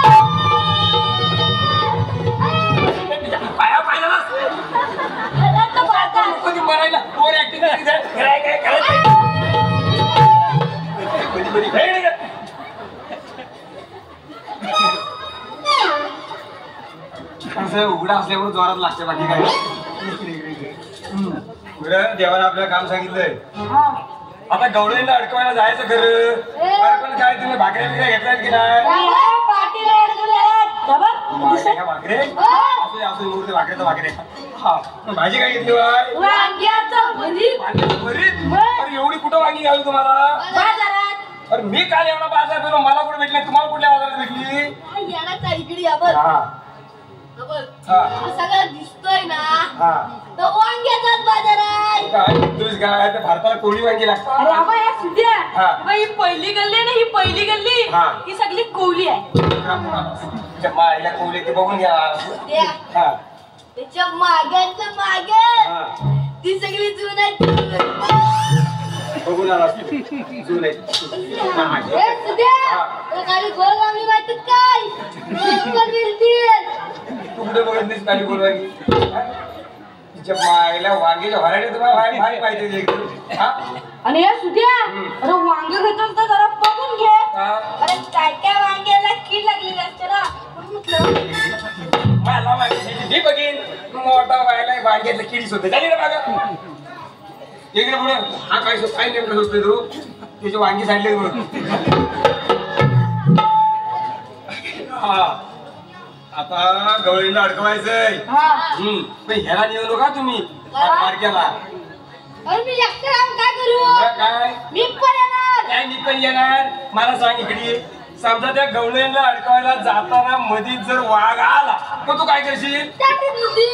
पाया पाहिला अरे तो बाजार. कधी मरायला ओव्हर ऍक्टिंग करायचं असं उघडा असल्यामुळे जोरात लागते बाकी काय बरं देवानं आपल्याला काम सांगितलंय हा. आता गवळीला अडकवायला जायचं खरं अरे पण काय तुम्ही भाकऱ्या बिकऱ्या घेतल्यात की नाही बाबा, पाटीला अडकवल्यात. बाबा, भाकऱ्या का भाकरे असू असू मुहूर्त भाकऱ्याचा भाकरे हा पण भाजी काय घेतली बाय वांग्याचं भरीत वांग्याचं भरीत अरे एवढी कुठं वांगी घालू तुम्हाला बाजारात. अरे मी काल एवढा बाजार पेलो मला कुठे भेटले तुम्हाला कुठल्या बाजारात भेटली येण्याचा इकडे या बघ. हा बघ. हा हा सगळं दिसतोय ना हा तो वांग्याचाच बाजार आहे. काय तुझ काय तर भारताला कोळी वांगी अरे लागतात बाबा या सुद्या हा. ही पहिली गल्ली आहे ना ही पहिली गल्ली हा. ही सगळी कोवली आहे. माईला कोवली ते बघून घ्या त्या हा त्याच्या माग्याच्या मागे हा ती सगळी जुन आहे. बघून आला जुन आहे ए सुद्या तुला खाली गोल वांगी माहितीत काय? सुपर मिळतील. तू कुठे बघितलीस काली बोलवागी तिच्या माईला वांगीच्या व्हरायटी तुम्हाला भारी पाहिजे एकदम हा आणि हे सुद्या अरे वांगे घेतोस तर जरा बघून घे. हा? अरे काय काय वांग्याला कीड लागलेली असते ना म्हणून म्हटलं. मला माहिती मी बघीन मोठा व्हायला वांग्यातलं किडीच होते झाली ना बघा इकडे पुढे हा काय नेमकं होतोय तू त्याची वांगी सांडले बघ हा आता गवळीला अडकवायचंय हा. पण ह्याला नेऊ नका तुम्ही मार्ग्याला अरे मी एकटं राहून काय करू? काय मी पण येणार. काय मी पण येणार मला सांग इकडे समजा त्या गवळीला अडकवायला जाताना मधीच जर वाघ आला तर तू काय करशील त्यातच मुली.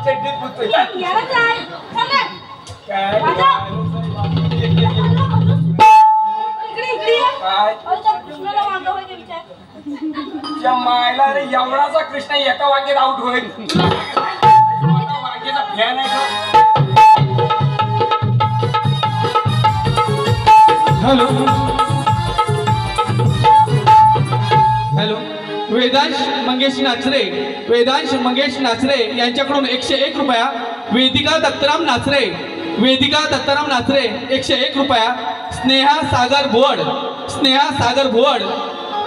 चड्डीत पुसतोय. चल. याला काय? चला. काय इकडे इकडे ये. काय अरे त्या कृष्णाला वांगा पाहिजे विचार. त्या मायला रे एवढाचा कृष्ण एका वाक्यात आउट होईल मोठा वाक्याचा फॅन आहे का हॅलो हॅलो वेदांश मंगेश नाचरे यांच्याकडून 101 रुपया वेदिका दत्ताराम नाचरे 101 रुपया स्नेहा सागर भुवड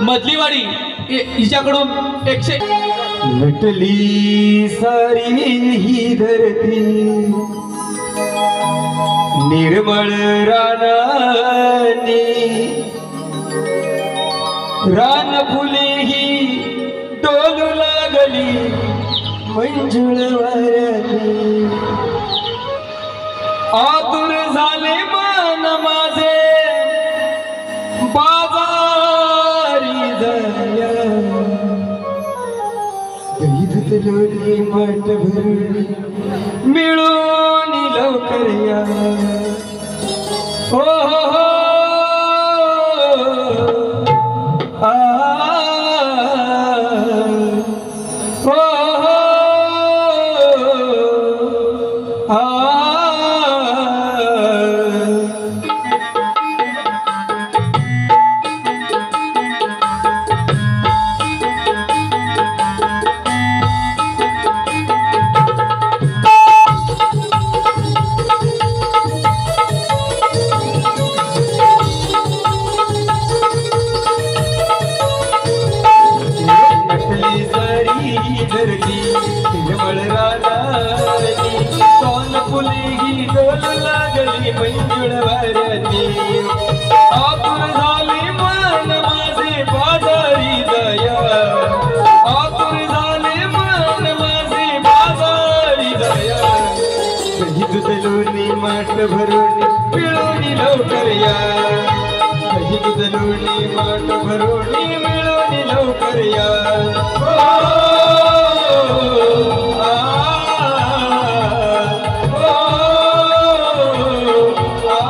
मधलीवाडी हिच्याकडून 100 मिटली सारी ही धरती निर्मळ रानानी रान फुले ही डोलू लागली मंजुळ वाऱ्याने आतुर झाले मन माझे बाजारी जाया धुतलोनी माठ भरून मिळून लवकर या हो हो हो आ हो हो आ नटली सारी धरती हिरवळ रानानी सोन फुलेही डोल लागली मंजुळ वाऱ्याने आतुर झाले मन माझे बाजारी दया आतुर झाले मन माझे बाजारी दया कधी दुधलोनी माठ भरून मिळून लवकर या कधी दुधलोनी माठ भरून मिळून लवकर या हो, आ, हो, आ.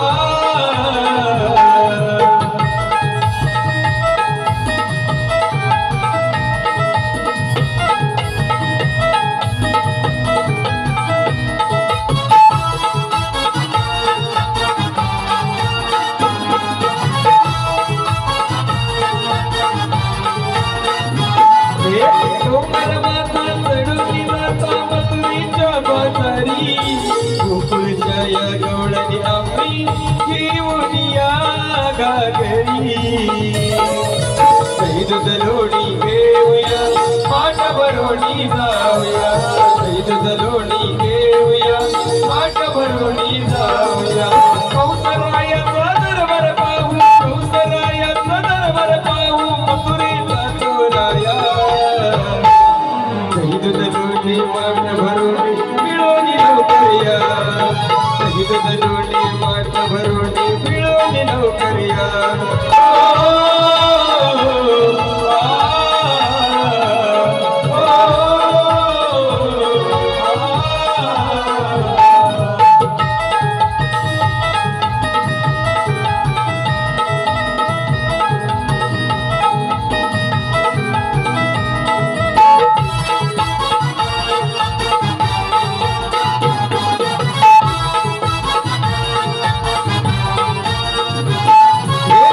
डोंगर माथा चढून जाता मथुरीच्या बाजारी गोकुळच्या या गवळणी आम्ही घेऊन या घागरी सैद दलोणी घेऊया पाठ भरोणी जाऊया सैद दलोणी घेऊया पाठ भरोणी जाऊया कौसरायाचा दरबार पाहू कौसरायाचा दरबार पाहू मथुरीचा चोराया कधी दुधलोनी माठ भरून मिळून लवकर या कधी दुधलोनी माठ भरून मिळून लवकर या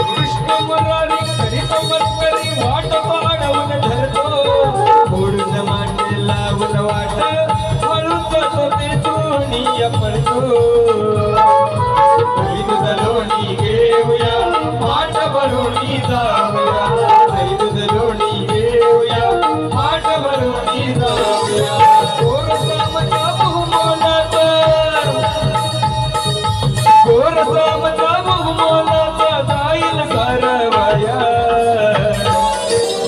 कृष्ण मुरारी करीत मस्करी वाट पाडवून धरतो मोडून मांडे लावून वाट वळून जातो ते दोन्ही पडतो सैद दलोणी घेऊया पाठ भरोणी जाऊया सैद दलोणी घेऊया पाठ भरोणी जाऊया गोरसामच्या बहुमोलाचा गोरसामच्या बहुमोलाचा जाईल कारवाया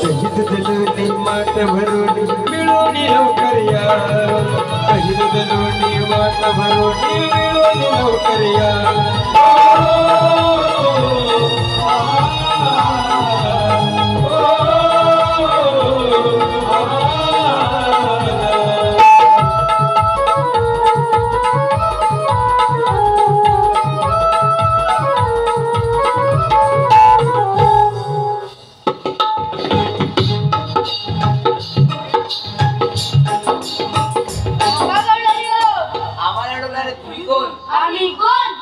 कधी दुधलोनी माठ भरून मिळून लवकर या कधी दुधलोनी माठ भरून मिळून लवकर या आम्हाला अडवणारे तुम्ही कोण? आम्ही कोण?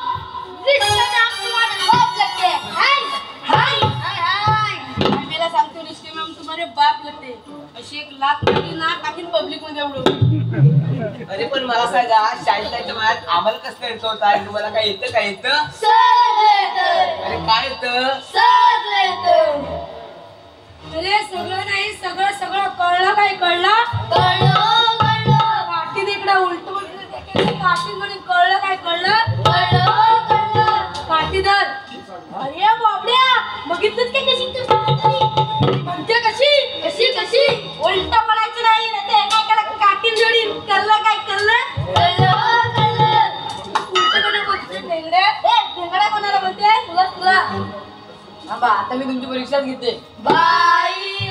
रिश्ता नाम तुम्हारे बाप लगते हैं। हाय हाय हाय हाय आम्हाला सांगतो रिश्ते नाम तुम्हारे बाप लगते अशी एक लाख टाकी ना टाकीन पब्लिक मध्ये उडवून अरे पण मला सांगा शाळेच्या वयात आम्हाला कसं येतं होता आणि तुम्हाला काय येतं काय येतं? अरे काय येतं? अरे सगळं नाही सगळं सगळं कळलं काय कळलं कळलं कळलं काठी इकडे उलट काठी म्हणून कळलं काय कळलं कळलं कळलं काठीदार अरे बाबड्या बघितलंच काय कशी म्हणते कशी कशी कशी उलट पडायचं नाही ना ते एका काठी जोडी भेंगडे भेंगडा कोणाला बोलते तुला तुला थांबा आता मी तुमची परीक्षाच घेते बाई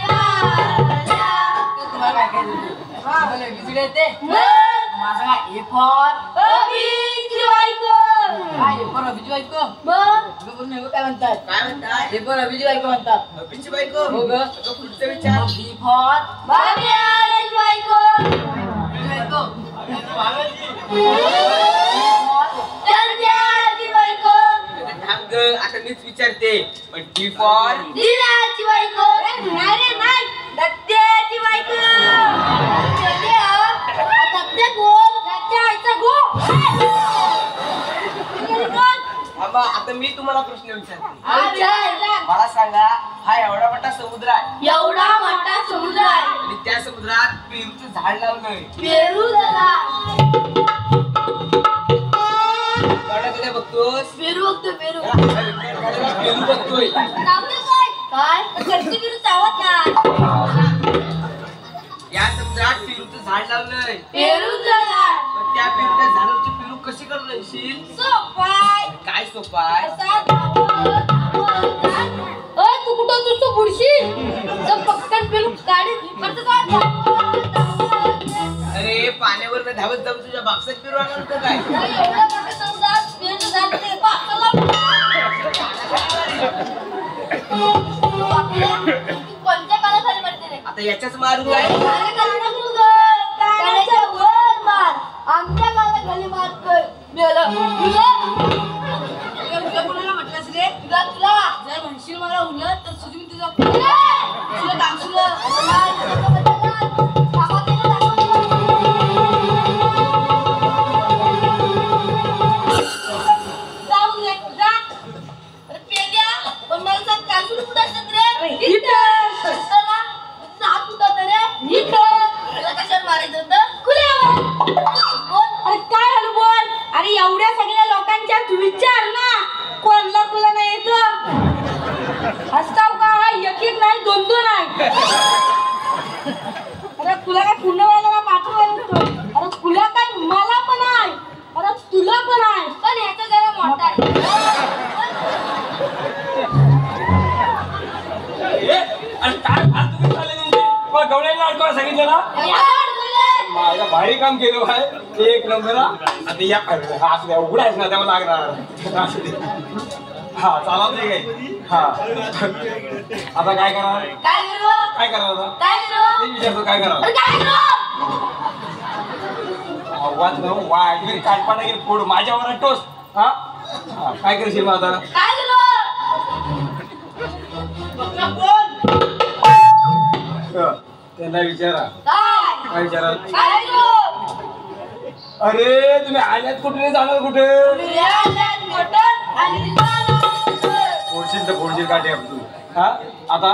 तुम्हाला काय काय देते तुम्हाला एबीसीडी येते माझा ए फॉर अभिची बायको काय ए फॉर अभिची बायको मग बोल नाही काय म्हणतात काय म्हणतात ए फॉर अभिची बायको म्हणतात अभिची बायको हो ग तो पुढचा विचार बी फॉर बाब्याची बायको बायको चंद्याची बायको थांब ग आता मीच विचारते पण टी फॉर दिनाची बायको नाही रे नाही दत्त्याची बायको दत्त्या गोल दत्त्या आईचा गो आबा आता मी तुम्हाला प्रश्न विचारते मला सांगा हा एवढा मोठा समुद्र आहे एवढा मोठा समुद्र आहे आणि त्या समुद्रात पेरूचं झाड लावलंय पेरू झाला एवढा कधी बघतोस पेरू बघतो पेरू पेरू बघतोय चावते काय घरची पेरू चावत नाही या समुद्रात पेरूचं झाड लावलंय पेरू झाला पण त्या पेरूच्या झाडावरची पेरू कशी करून येशील सोपाय काय सोपं आहे तू कुठं तू बुडशील तर पटकन पेरू गाडी अरे पाण्यावर धावत धावत तुझ्या बापसात पेरू आणलं होतं काय एवढं मोठं समुद्रात पेरू जाते कोणत्या काळाखाली पडते रे आता याच्याच मारू काय आमच्या काळाखाली मारतोय कुणाला म्हटलंस रे तुला तुला जर म्हणशील मला उलट तर सुधी मी तुझा तुला टाकशील जाऊ दे जा अरे पेद्या पण मला सांग काय सुरू कुठं असतात रे हिटर चला साप कुठं रे हिटर तुला कशाला मारायचं होतं खुल्यावर बोल अरे काय झालं बोल अरे एवढ्या सगळ्या लोकांच्या तू विचार ना कोणला तुला नाही येत हसताव का एक एक नाही दोन दोन आहे अरे तुला काय पुण्यवाल्याला पाठवायला अरे तुला काय मला पण आहे अरे तुला पण आहे पण ह्याचा जरा मोठा आहे आणि काय फालतू झाले तुमचे पण गवळ्याला अडकवा सांगितलं ना माझं भारी काम केलं भाई एक नंबर आता या असू द्या उघडायच ना तेव्हा लागणार असू दे हा चालव दे काय हा आता काय करा काय करू काय करा आता काय करू ते विचारतो काय करा अरे काय करू आवाज न वाढ काटपाटा गेली फोड माझ्यावर टोस हा हा, काय करशील मग आता काय करू त्यांना विचारा काय काय विचारा काय करू अरे तुम्ही आल्यात कुठे नाही जाणार कुठे बिर्याणी मटण आणि फोडशील तर फोडशील काटे तू हा आता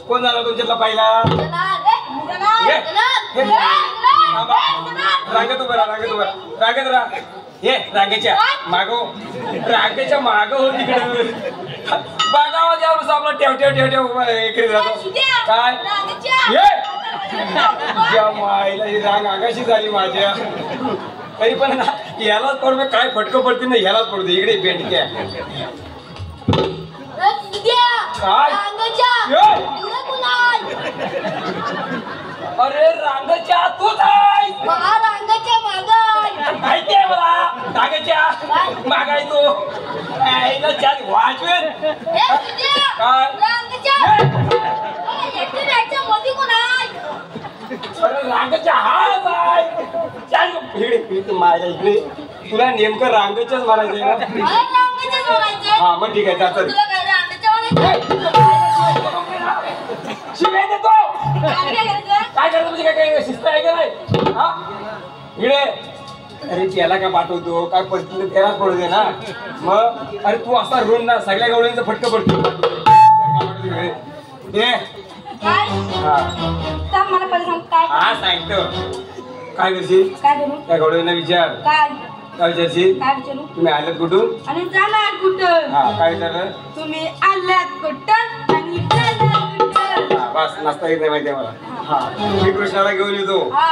कोण जाणार तुमच्यातला पहिला रांगेत उभं रांगेत राहा ये रांगेच्या मागो रांगेच्या माग हो तिकडे बागावर यावर आपला ठेव ठेव ठेव ठेव इकडे जातो काय ये तुझ्या माईला ही रांग आगाशी झाली माझ्या तरी पण ना यालाच पडवे काय फटकं पडते ना ह्यालाच पडते इकडे बेंडक्या काय अरे रांगाच्या तूच आहे माहिती आहे मला रांगाच्या मागाय तू वाचवेन काय अरे रांगाच्या हाच आहे इकडे माझ्या इकडे तुला नेमकं रांगाच्याच म्हणायचंय ना हा मग ठीक आहे चालतं शिवाय देतो काय करतो म्हणजे काय शिस्त आहे का नाही हा इकडे अरे त्याला काय पाठवतो काय परिस्थिती त्यालाच पडू दे ना मग अरे तू असा रोड ना सगळ्या गवळ्यांचं फटकं पडतो मला पहिले सांग काय हा सांगतो काय करशील काय करू त्या गवळ्यांना विचार काय काय विचारशील काय विचारू तुम्ही आल्यात कुठून आणि जाणार कुठं हा काय विचारलं तुम्ही आल्यात कुठं आणि जाणार कुठं हा बस नाश्ता येत नाही माहिती आहे मला हा मी कृष्णाला घेऊन येतो हा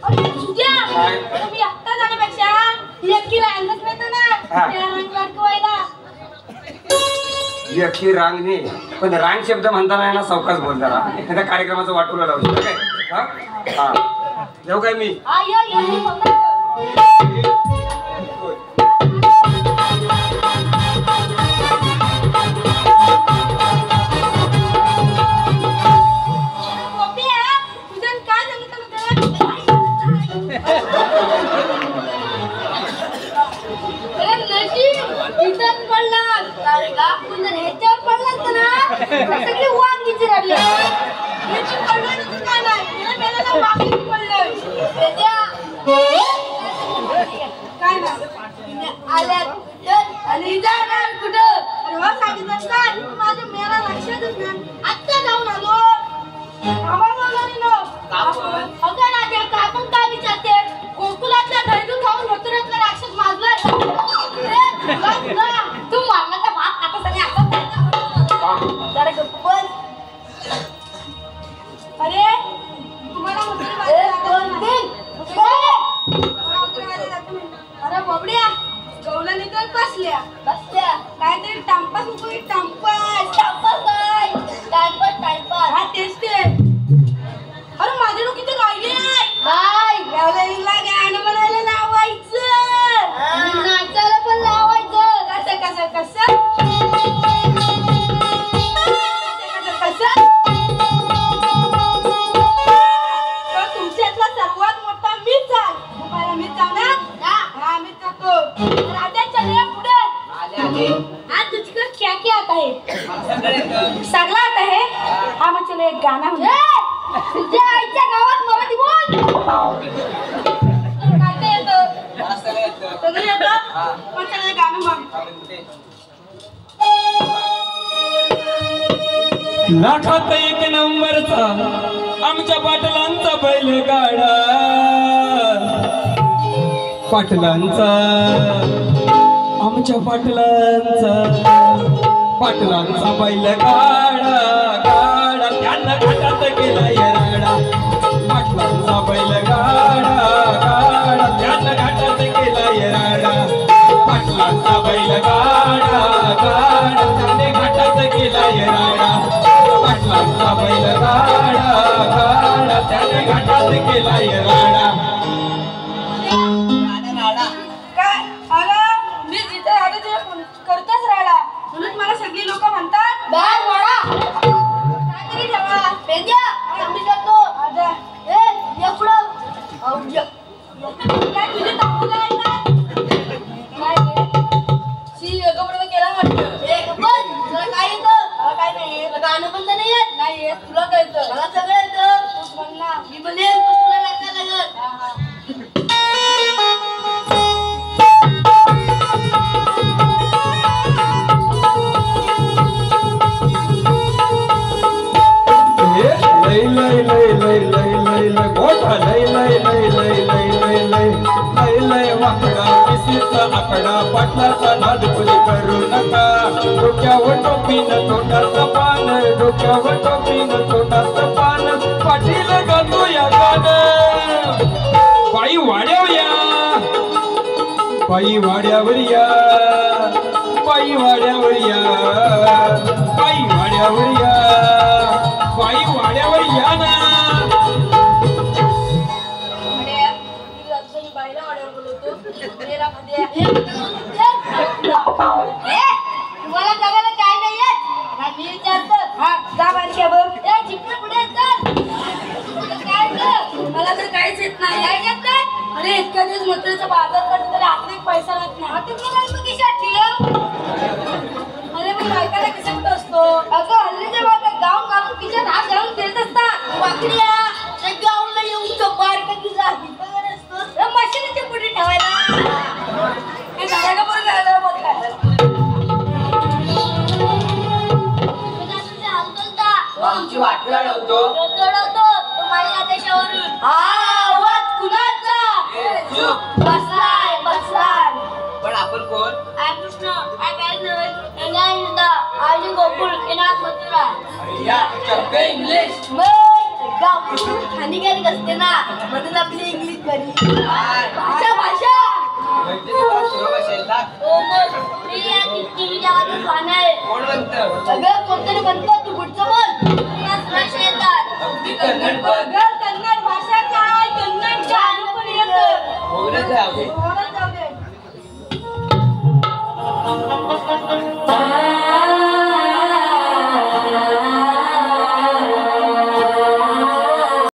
अरे सुद्या काय? तुम्ही एकटा जाण्यापेक्षा एकटी राहायलाच मिळतं ना हा. त्या रंग अडकवायला. व्यक्ती रांग नाही पण रांग शब्द म्हणताना ना सावकाश बोल जरा त्या कार्यक्रमाचं वाटूला लावू शकतो काय हा हा येऊ काय मी आ, ये, बघा. पोपया, तुझं काय सांगितलं मी त्याला? अरे नशीब इथंच पडला. अरे का? तू जर ह्याच्यावर पडलास ना, सगळी वांगीची रडली. ह्याची पडलं तर काय नाही. हिला मेल्याला वांगीची पडलंय. त्याच्या काय नाही आल्या आणि जाणार कुठं? अरे हो सांगितलं काय माझ्या मेला लक्षातच नाही. आत्ता जाऊन आलो. आम्हाला बोलवलं नो. अगं राजा काकून काय विचारते? गोकुळातल्या घरी खाऊन मथुरेतला राक्षस माजलाय. तू मारण्याचा भाग आता सगळे आपण जरा गप्प बस. अरे तुम्हाला अरे बाबड्या गवलाने तर बसल्या काहीतरी टाइमपास नको टाइमपास हा तेच ते. अरे माझ्या डोकी तर गायले आहे गवलानीला गाणं म्हणायला लावायचं नाचायला पण लावायचं. कसं कसं तुमच्यातला सर्वात मोठा मीच आहे. तुम्हाला मीच जाऊ ना हा मीच जातो. राजाच्या लिया पुढे आज तुझको क्या क्या आता है? सगळं आता है. हा मग चलो एक गाणं तुझ्या आईच्या गावात मराठी बोल. काय येतं सगळं येतं पण चला गाणं मग. लाखात एक नंबरचा आमच्या पाटलांचा बैलगाडा पाटलांचा आमच्या पाटलांचा बैलगाडा गाडा त्यांना घाटात गेला राडा पाटलांचा बैलगाडा गाडा त्यांना घाटात गेला राडा पाटलांचा बैलगाडा गाडा त्याने घाटात गेला राडा पाटलांचा बैलगाडा गाडा त्याने घाटात गेला राडा. काय अगं मी जिथे राहते तिथे करतच राहिला म्हणून मला सगळी लोक म्हणतात बाहेर वाडा. काहीतरी ठेवा पेद्या आम्ही जातो. आता ए ये पुढं औज काय तुझे तांबूला आहे का? काय सी गबडवा केला वाटतं. ए गबड तुला काय येतं? काय नाही येत. गाणं पण नाही येत. नाही येत. तुला काय येतं? मला सगळं येतं. तू म्हण ना. मी म्हणेन पण तुला लागणार लागत. हा हा लय लय लय लय लय लय लय मोठा लय लय लय लय लय लय लय लय लय वाकडा किसीचा आकडा पाटलाचा नाद कोणी करू नका. डोक्यावर टोपीन तोंडाचं पान डोक्यावर टोपीन तोंडाचं पान पाटील गातो या गाणं. पायी वाड्यावर या पायी वाड्यावर या पायी वाड्यावर या पायी वाड्यावर या पायी वाड्यावर या ना. बाईला ऑर्डर बोलवतो तुम्हाला जगायला काय नाही येत. मी विचारतो हा जा बारक्या बघ जिकडे पुढे काय मला तर काहीच येत नाही. काय येत नाही? अरे इतक्या दिवस मथुरेचा बाजार करतो तरी हातात एक पैसा राहत नाही. आता मला किशात ठेव. अरे मग बायकाला किसा कुठं असतो? अगं हल्लीच्या बायका गाऊन घालून किशात हात घालून फिरत असतात. वाकड्या त्या गाऊनला येऊन बारका किसा असतो मशीनीच्या पुढे ठेवायला. हे झाडाला पण घालायला बघ काय आमची वाट लढवतो माझ्या आदेशावरून. हा आवाज कुणाचा? बसलाय पण आपण कोण? आय कृष्ण आय पॅरनर एंड आय युदा आय गोकुळ एनाथ मथुरा. या शब्द इंग्लिश गाव हानिकारक असते ना म्हणून आपली इंग्लिश बरी भाषा. सुरू बसेल ना हो मग मी या टीव्हीच्या गावातच राहणार आहे. कोण म्हणतं